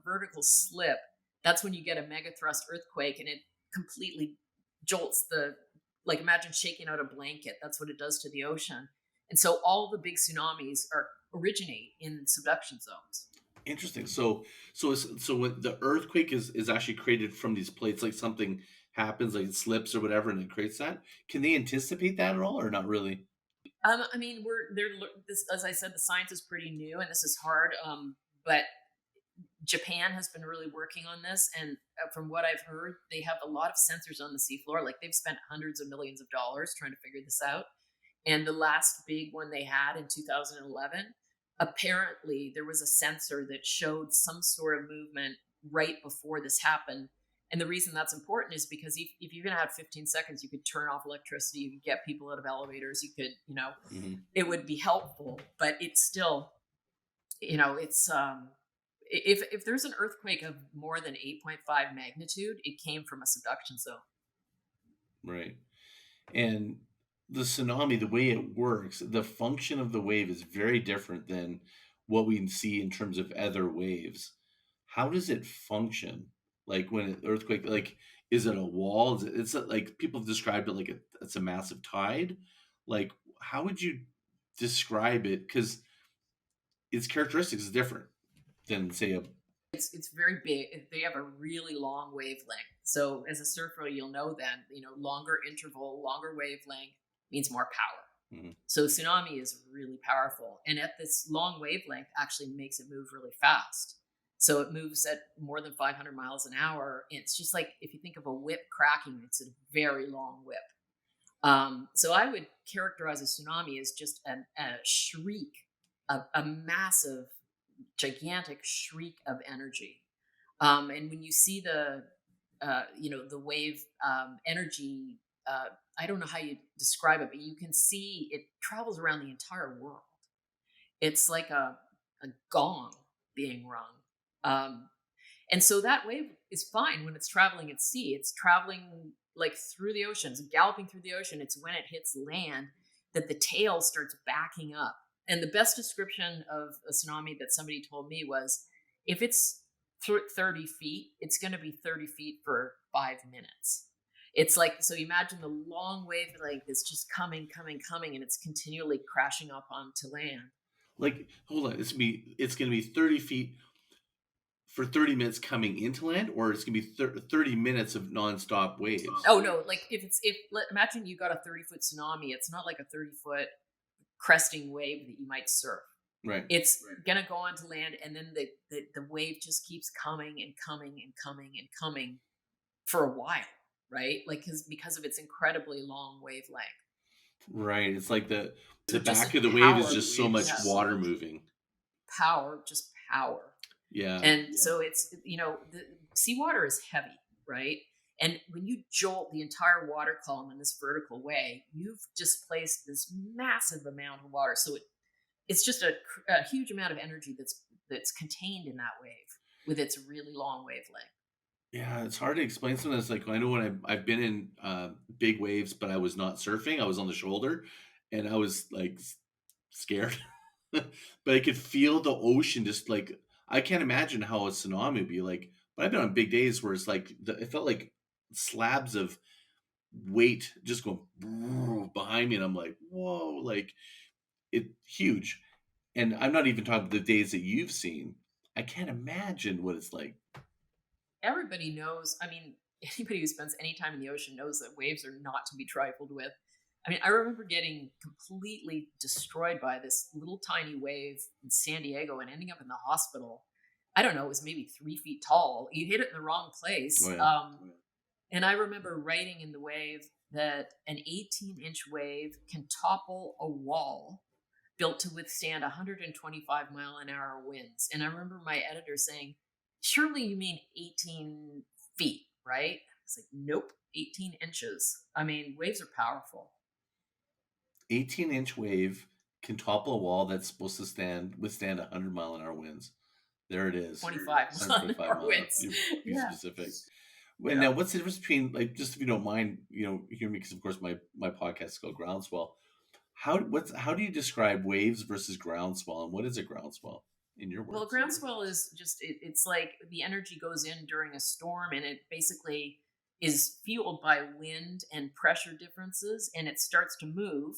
vertical slip, that's when you get a megathrust earthquake and it completely jolts imagine shaking out a blanket. That's what it does to the ocean. And so all the big tsunamis originate in subduction zones. Interesting. So when the earthquake is actually created from these plates, like something happens, like it slips or whatever, and it creates that. Can they anticipate that at all, or not really? I mean, this, as I said, the science is pretty new, and this is hard. But Japan has been really working on this, and from what I've heard, they have a lot of sensors on the seafloor. Like they've spent hundreds of millions of dollars trying to figure this out. And the last big one they had in 2011, apparently there was a sensor that showed some sort of movement right before this happened. And the reason that's important is because if you're going to have 15 seconds, you could turn off electricity, you could get people out of elevators, you could, Hmm. it would be helpful, but it's still, it's, if there's an earthquake of more than 8.5 magnitude, it came from a subduction zone. Right. And the tsunami, the way it works, the function of the wave is very different than what we see in terms of other waves. How does it function? Like when an earthquake, like is it a wall? It's like people have described it like it's a massive tide. Like how would you describe it? Because its characteristics is different than say a It's very big. They have a really long wavelength. So as a surfer, you'll know then, longer interval, longer wavelength means more power. Mhm. So tsunami is really powerful. And at this long wavelength actually makes it move really fast. So it moves at more than 500 miles an hour. It's just like if you think of a whip cracking, it's a very long whip. So I would characterize a tsunami as just a shriek, a massive, gigantic shriek of energy. And when you see the wave energy, I don't know how you describe it, but you can see it travels around the entire world. It's like a gong being rung. Um, and so that wave is fine when it's traveling at sea. It's traveling like through the oceans, galloping through the ocean. It's when it hits land that the tail starts backing up. And the best description of a tsunami that somebody told me was if it's 30 feet, it's going to be 30 feet for 5 minutes. It's like, so imagine the long wavelength is just coming, and it's continually crashing up onto land. like hold on, it's gonna be 30 feet for 30 minutes coming into land, or it's gonna be 30 minutes of nonstop waves. Oh no, like imagine you got a 30-foot tsunami, it's not like a 30-foot cresting wave that you might surf. Right. It's gonna go onto land, and then the wave just keeps coming and coming and coming and coming for a while, right? Like because of its incredibly long wavelength. Right. It's like the So just back of the wave is power, just so much yeah, water moving. power, just power. Yeah. And so it's, the seawater is heavy, right? And when you jolt the entire water column in this vertical way, you've displaced this massive amount of water. So it's just a huge amount of energy that's contained in that wave with its really long wavelength. Yeah, it's hard to explain sometimes. Like I know when I've been in big waves, but I was not surfing. I was on the shoulder, and I was like scared, but I could feel the ocean. Just like I can't imagine how a tsunami would be like. But I've been on big days where it's like it felt like slabs of weight just going behind me, and I'm like, whoa, like it huge. And I'm not even talking the days that you've seen. I can't imagine what it's like. Everybody knows, I mean, anybody who spends any time in the ocean knows that waves are not to be trifled with. I mean, I remember getting completely destroyed by this little tiny wave in San Diego and ending up in the hospital. I don't know, it was maybe 3 feet tall. You hit it in the wrong place. Oh yeah. And I remember writing in the wave that an 18-inch wave can topple a wall built to withstand 125-mile-an-hour winds. And I remember my editor saying, surely you mean 18 feet, right? It's like, nope, 18 inches. I mean, waves are powerful. 18-inch wave can topple a wall that's supposed to withstand 100-mile-an-hour winds. There it is. 25-mile-an-hour winds. Be Yeah. specific. And now, what's the difference between, like, just if you don't mind, hear me, because of course my podcast is called Groundswell. How do you describe waves versus groundswell, and what is a groundswell in your words? Well, groundswell is just it's like the energy goes in during a storm, and it basically is fueled by wind and pressure differences, and it starts to move.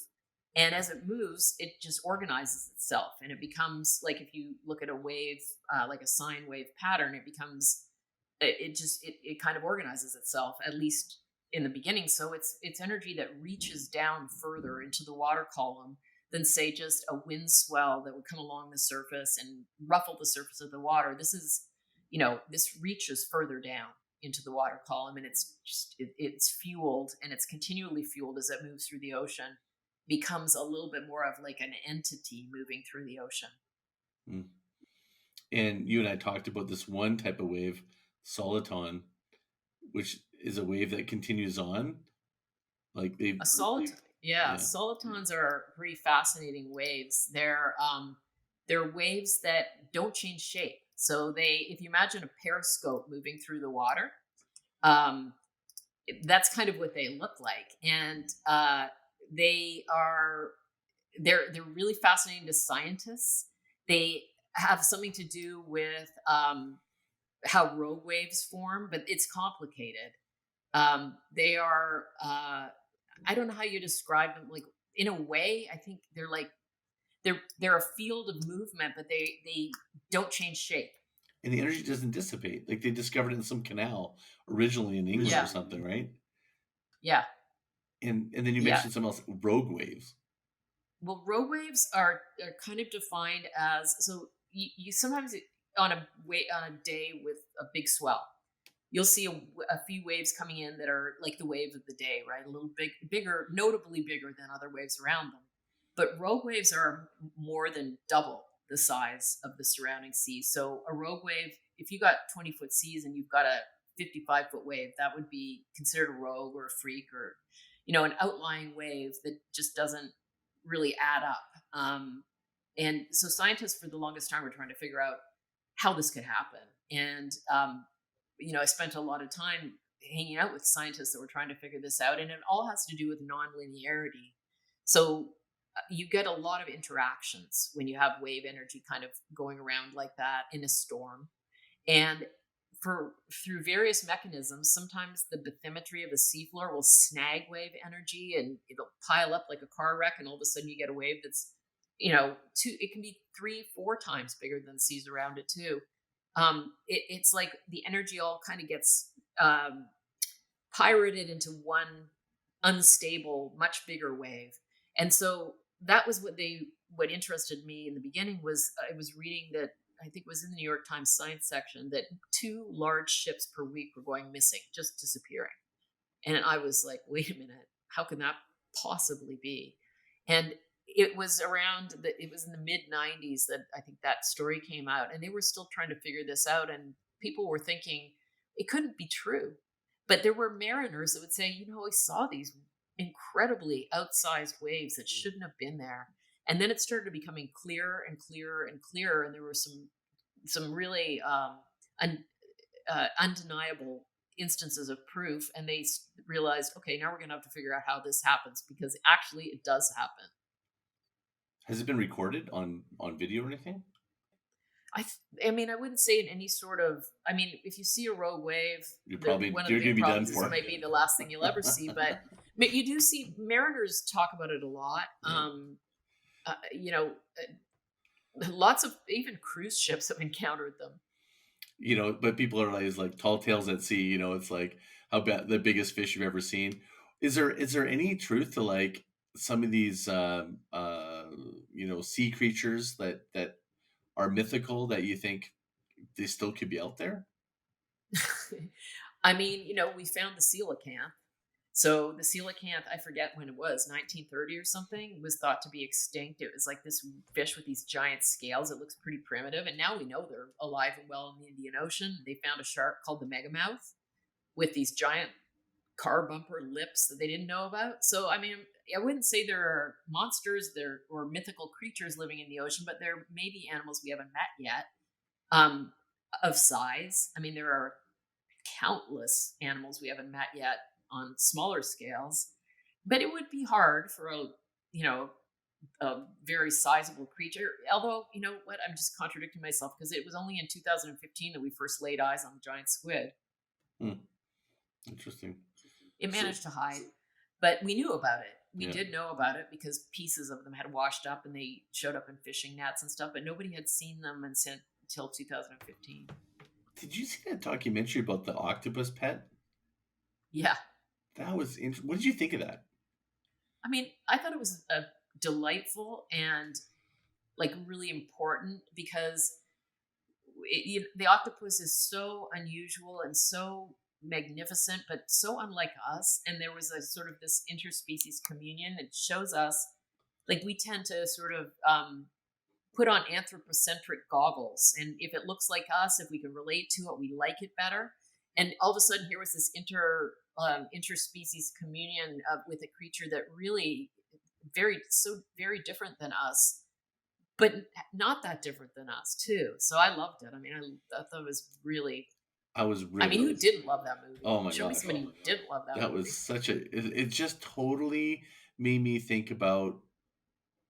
And as it moves, it just organizes itself, and it becomes like, if you look at a wave, like a sine wave pattern, it becomes, it kind of organizes itself, at least in the beginning. So it's energy that reaches down further into the water column than, say, just a wind swell that would come along the surface and ruffle the surface of the water. This is, this reaches further down into the water column, and it's just it's fueled, and it's continually fueled as it moves through the ocean, becomes a little bit more of like an entity moving through the ocean. Mm. And you and I talked about this one type of wave, soliton, which is a wave that continues on. Like Solitons are pretty fascinating waves. They're waves that don't change shape. So if you imagine a periscope moving through the water, that's kind of what they look like. And they're really fascinating to scientists. They have something to do with how rogue waves form, but it's complicated. They are I don't know how you describe them. Like, in a way, I think they're like they're a field of movement, but they don't change shape. And the energy doesn't dissipate. Like, they discovered it in some canal originally in England or something, right? Yeah. And then you mentioned something else, rogue waves. Well, rogue waves are kind of defined as, so you sometimes on a day with a big swell, you'll see a few waves coming in that are like the wave of the day, right? A little bigger, notably bigger than other waves around them. But rogue waves are more than double the size of the surrounding sea. So a rogue wave, if you got 20-foot seas and you've got a 55-foot wave, that would be considered a rogue or a freak, or an outlying wave that just doesn't really add up. And so scientists for the longest time were trying to figure out how this could happen. And I spent a lot of time hanging out with scientists that were trying to figure this out, and it all has to do with nonlinearity. So you get a lot of interactions when you have wave energy kind of going around like that in a storm. And through various mechanisms, sometimes the bathymetry of the seafloor will snag wave energy, and it'll pile up like a car wreck, and all of a sudden you get a wave that's, it can be 3-4 times bigger than the seas around it too. It's like the energy all kind of gets pirated into one unstable, much bigger wave. And so that was what interested me in the beginning. Was I was reading that, I think it was in the New York Times science section, that 2 large ships per week were going missing, just disappearing. And I was like, wait a minute, how can that possibly be? And it was it was in the mid 90s that I think that story came out, and they were still trying to figure this out. And people were thinking it couldn't be true. But there were mariners that would say, we saw these incredibly outsized waves that shouldn't have been there. And then it started becoming clearer and clearer and clearer. And there were some really undeniable instances of proof. And they realized, okay, now we're going to have to figure out how this happens, because actually it does happen. Has it been recorded on video or anything? I mean, I wouldn't say in any sort of, if you see a rogue wave, you're going to be done for. This might be the last thing you'll ever see, but you do see mariners talk about it a lot. Lots of, even cruise ships have encountered them. But people are like tall tales at sea. It's like how the biggest fish you've ever seen. Is there any truth to like some of these sea creatures that are mythical that you think they still could be out there? We found the coelacanth. So the coelacanth, I forget when it was, 1930 or something, was thought to be extinct. It was like this fish with these giant scales. It looks pretty primitive. And now we know they're alive and well in the Indian Ocean. They found a shark called the megamouth with these giant car bumper lips that they didn't know about. So, I wouldn't say there are monsters there or mythical creatures living in the ocean, but there may be animals we haven't met yet of size. There are countless animals we haven't met yet on smaller scales, but it would be hard for a very sizable creature. Although, you know what, I'm just contradicting myself, because it was only in 2015 that we first laid eyes on the giant squid. Interesting. It managed to hide, but we knew about it. we Yeah. did know about it because pieces of them had washed up and they showed up in fishing nets and stuff, but nobody had seen them until 2015. Did you see that documentary about the octopus pet? Yeah. That was interesting. What did you think of that? I mean, I thought it was delightful and like really important because the octopus is so unusual and so magnificent, but so unlike us. And there was a sort of this interspecies communion. It shows us like we tend to sort of put on anthropocentric goggles, and if it looks like us, if we can relate to it, we like it better. And all of a sudden, here was this interspecies communion with a creature that really very different than us, but not that different than us too. So I loved it. I mean, I thought it was really. I was I really. mean, who didn't love that movie? Oh my Show me gosh. somebody who didn't love that That movie. was such a. It just totally made me think about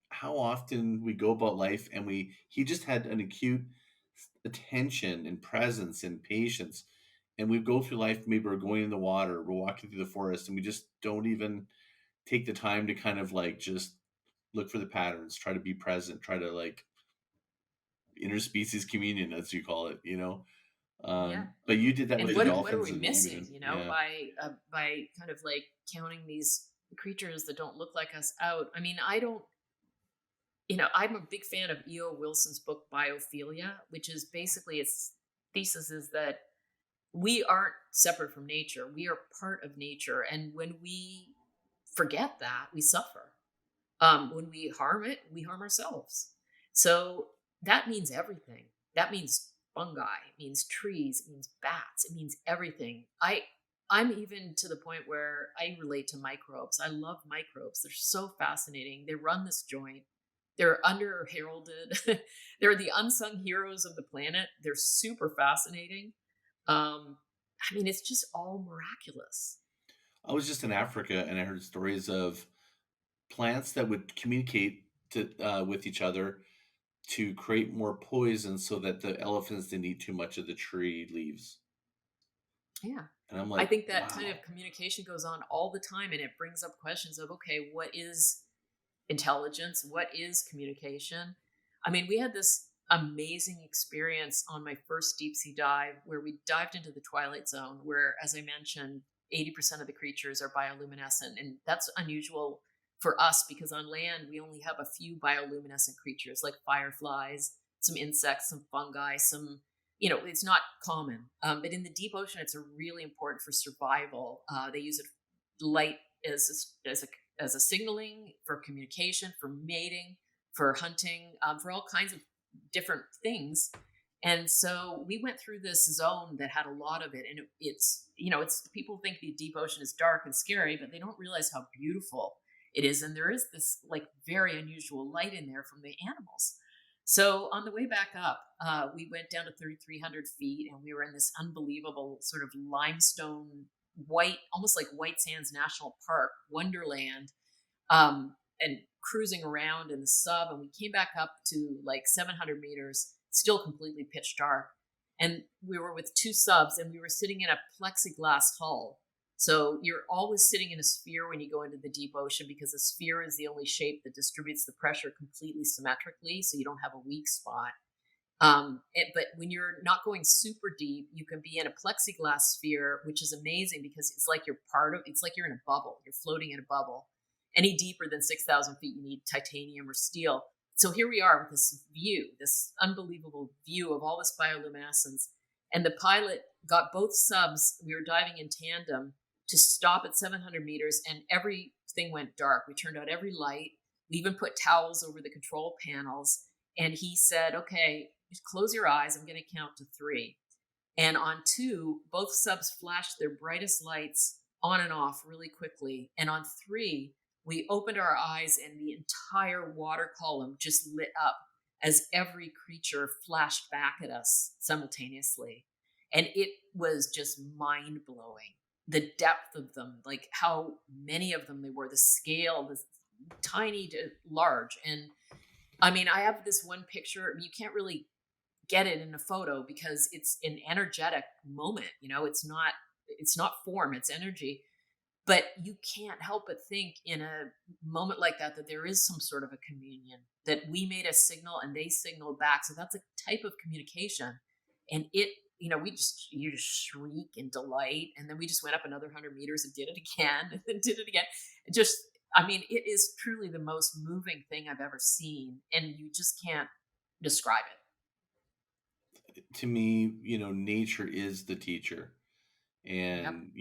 how often we go about life, and he just had an acute attention and presence and patience, and we go through life. Maybe we're going in the water, we're walking through the forest, and we just don't even take the time to kind of like just look for the patterns, try to be present, try to like interspecies communion, as you call it, Yeah. But you did that And with the what are dolphins we and missing? even, You know, yeah. by kind of like counting these creatures that don't look like us out. I mean, I don't. You know, I'm a big fan of E.O. Wilson's book Biophilia, which is basically its thesis is that we aren't separate from nature. We are part of nature. And when we forget that, we suffer. When we harm it, we harm ourselves. So that means everything. That means fungi, it means trees, it means bats, it means everything. I'm even to the point where I relate to microbes. I love microbes. They're so fascinating. They run this joint. They're under heralded. They're the unsung heroes of the planet. They're super fascinating. I mean, it's just all miraculous. I was just in Africa and I heard stories of plants that would communicate with each other to create more poison so that the elephants didn't eat too much of the tree leaves. Yeah. And I'm I like, think that kind wow. of communication goes on all the time and it brings up questions of okay, what is intelligence? What is communication? I mean, we had this amazing experience on my first deep sea dive where we dived into the twilight zone, where, as I mentioned, 80% of the creatures are bioluminescent. And that's unusual for us because on land, we only have a few bioluminescent creatures like fireflies, some insects, some fungi, it's not common. But in the deep ocean, it's really important for survival. They use it light as a signaling for communication, for mating, for hunting, for all kinds of different things. And so we went through this zone that had a lot of it, and it's people think the deep ocean is dark and scary, but they don't realize how beautiful it is, and there is this like very unusual light in there from the animals. So on the way back up, we went down to 3,300 feet, and we were in this unbelievable sort of limestone white, almost like White Sands National Park, wonderland, and cruising around in the sub. And we came back up to like 700 meters, still completely pitch dark. And we were with two subs, and we were sitting in a plexiglass hull. So you're always sitting in a sphere when you go into the deep ocean because a sphere is the only shape that distributes the pressure completely symmetrically, so you don't have a weak spot. But when you're not going super deep, you can be in a plexiglass sphere, which is amazing because it's like it's like you're in a bubble. You're floating in a bubble. Any deeper than 6,000 feet, you need titanium or steel. So here we are with this view, this unbelievable view of all this bioluminescence. And the pilot got both subs, we were diving in tandem, to stop at 700 meters, and everything went dark. We turned out every light. We even put towels over the control panels. And he said, okay, close your eyes. I'm going to count to 3. And on 2, both subs flashed their brightest lights on and off really quickly. And on 3, we opened our eyes and the entire water column just lit up as every creature flashed back at us simultaneously. And it was just mind-blowing. The depth of them, like how many of them there were, the scale, the tiny to large. And I mean, I have this one picture. You can't really get it in a photo because it's an energetic moment. It's not form, it's energy. But you can't help but think in a moment like that there is some sort of a communion, that we made a signal and they signaled back. So that's a type of communication. And it, you just shriek in delight. And then we just went up another 100 meters and did it again and then did it again. It is truly the most moving thing I've ever seen. And you just can't describe it. To me, nature is the teacher. And,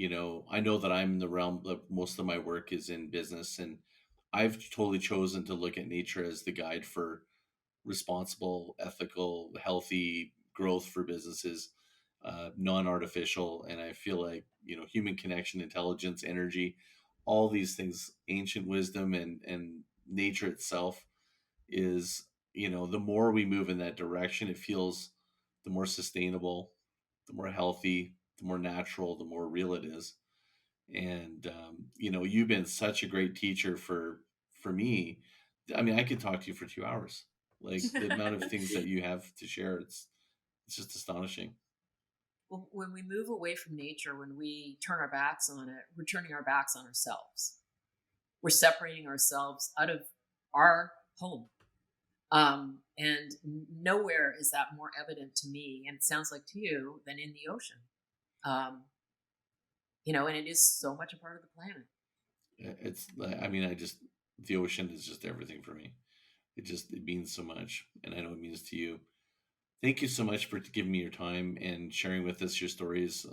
I know that I'm in the realm that most of my work is in business, and I've totally chosen to look at nature as the guide for responsible, ethical, healthy growth for businesses, non-artificial. And I feel like, human connection, intelligence, energy, all these things, ancient wisdom and nature itself is, the more we move in that direction, it feels the more sustainable, the more healthy, the more natural, the more real it is. And you've been such a great teacher for me. I mean, I could talk to you for 2 hours. Like, the amount of things that you have to share, it's just astonishing. Well, when we move away from nature, when we turn our backs on it, we're turning our backs on ourselves. We're separating ourselves out of our home. And nowhere is that more evident to me, and it sounds like to you, than in the ocean. And it is so much a part of the planet. It's, the ocean is just everything for me. It means so much, and I know it means to you. Thank you so much for giving me your time and sharing with us your stories.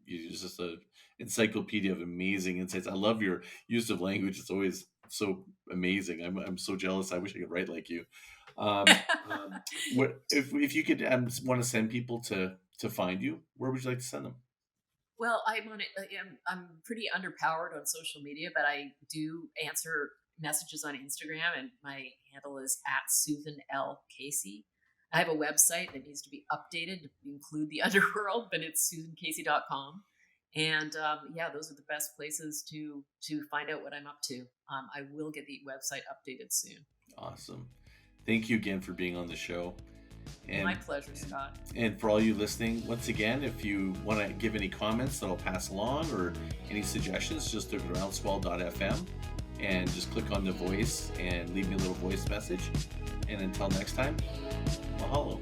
You're just an encyclopedia of amazing insights. I love your use of language. It's always so amazing. I'm so jealous. I wish I could write like you. If you could want to send people to find you, where would you like to send them? Well, I'm pretty underpowered on social media, but I do answer messages on Instagram, and my handle is @SusanLCasey. I have a website that needs to be updated to include the underworld, but it's susancasey.com. And those are the best places to find out what I'm up to. I will get the website updated soon. Awesome. Thank you again for being on the show. And, my pleasure, Scott. And for all you listening, once again, if you want to give any comments that I'll pass along or any suggestions, just go to groundswell.fm and just click on the voice and leave me a little voice message. And until next time, mahalo.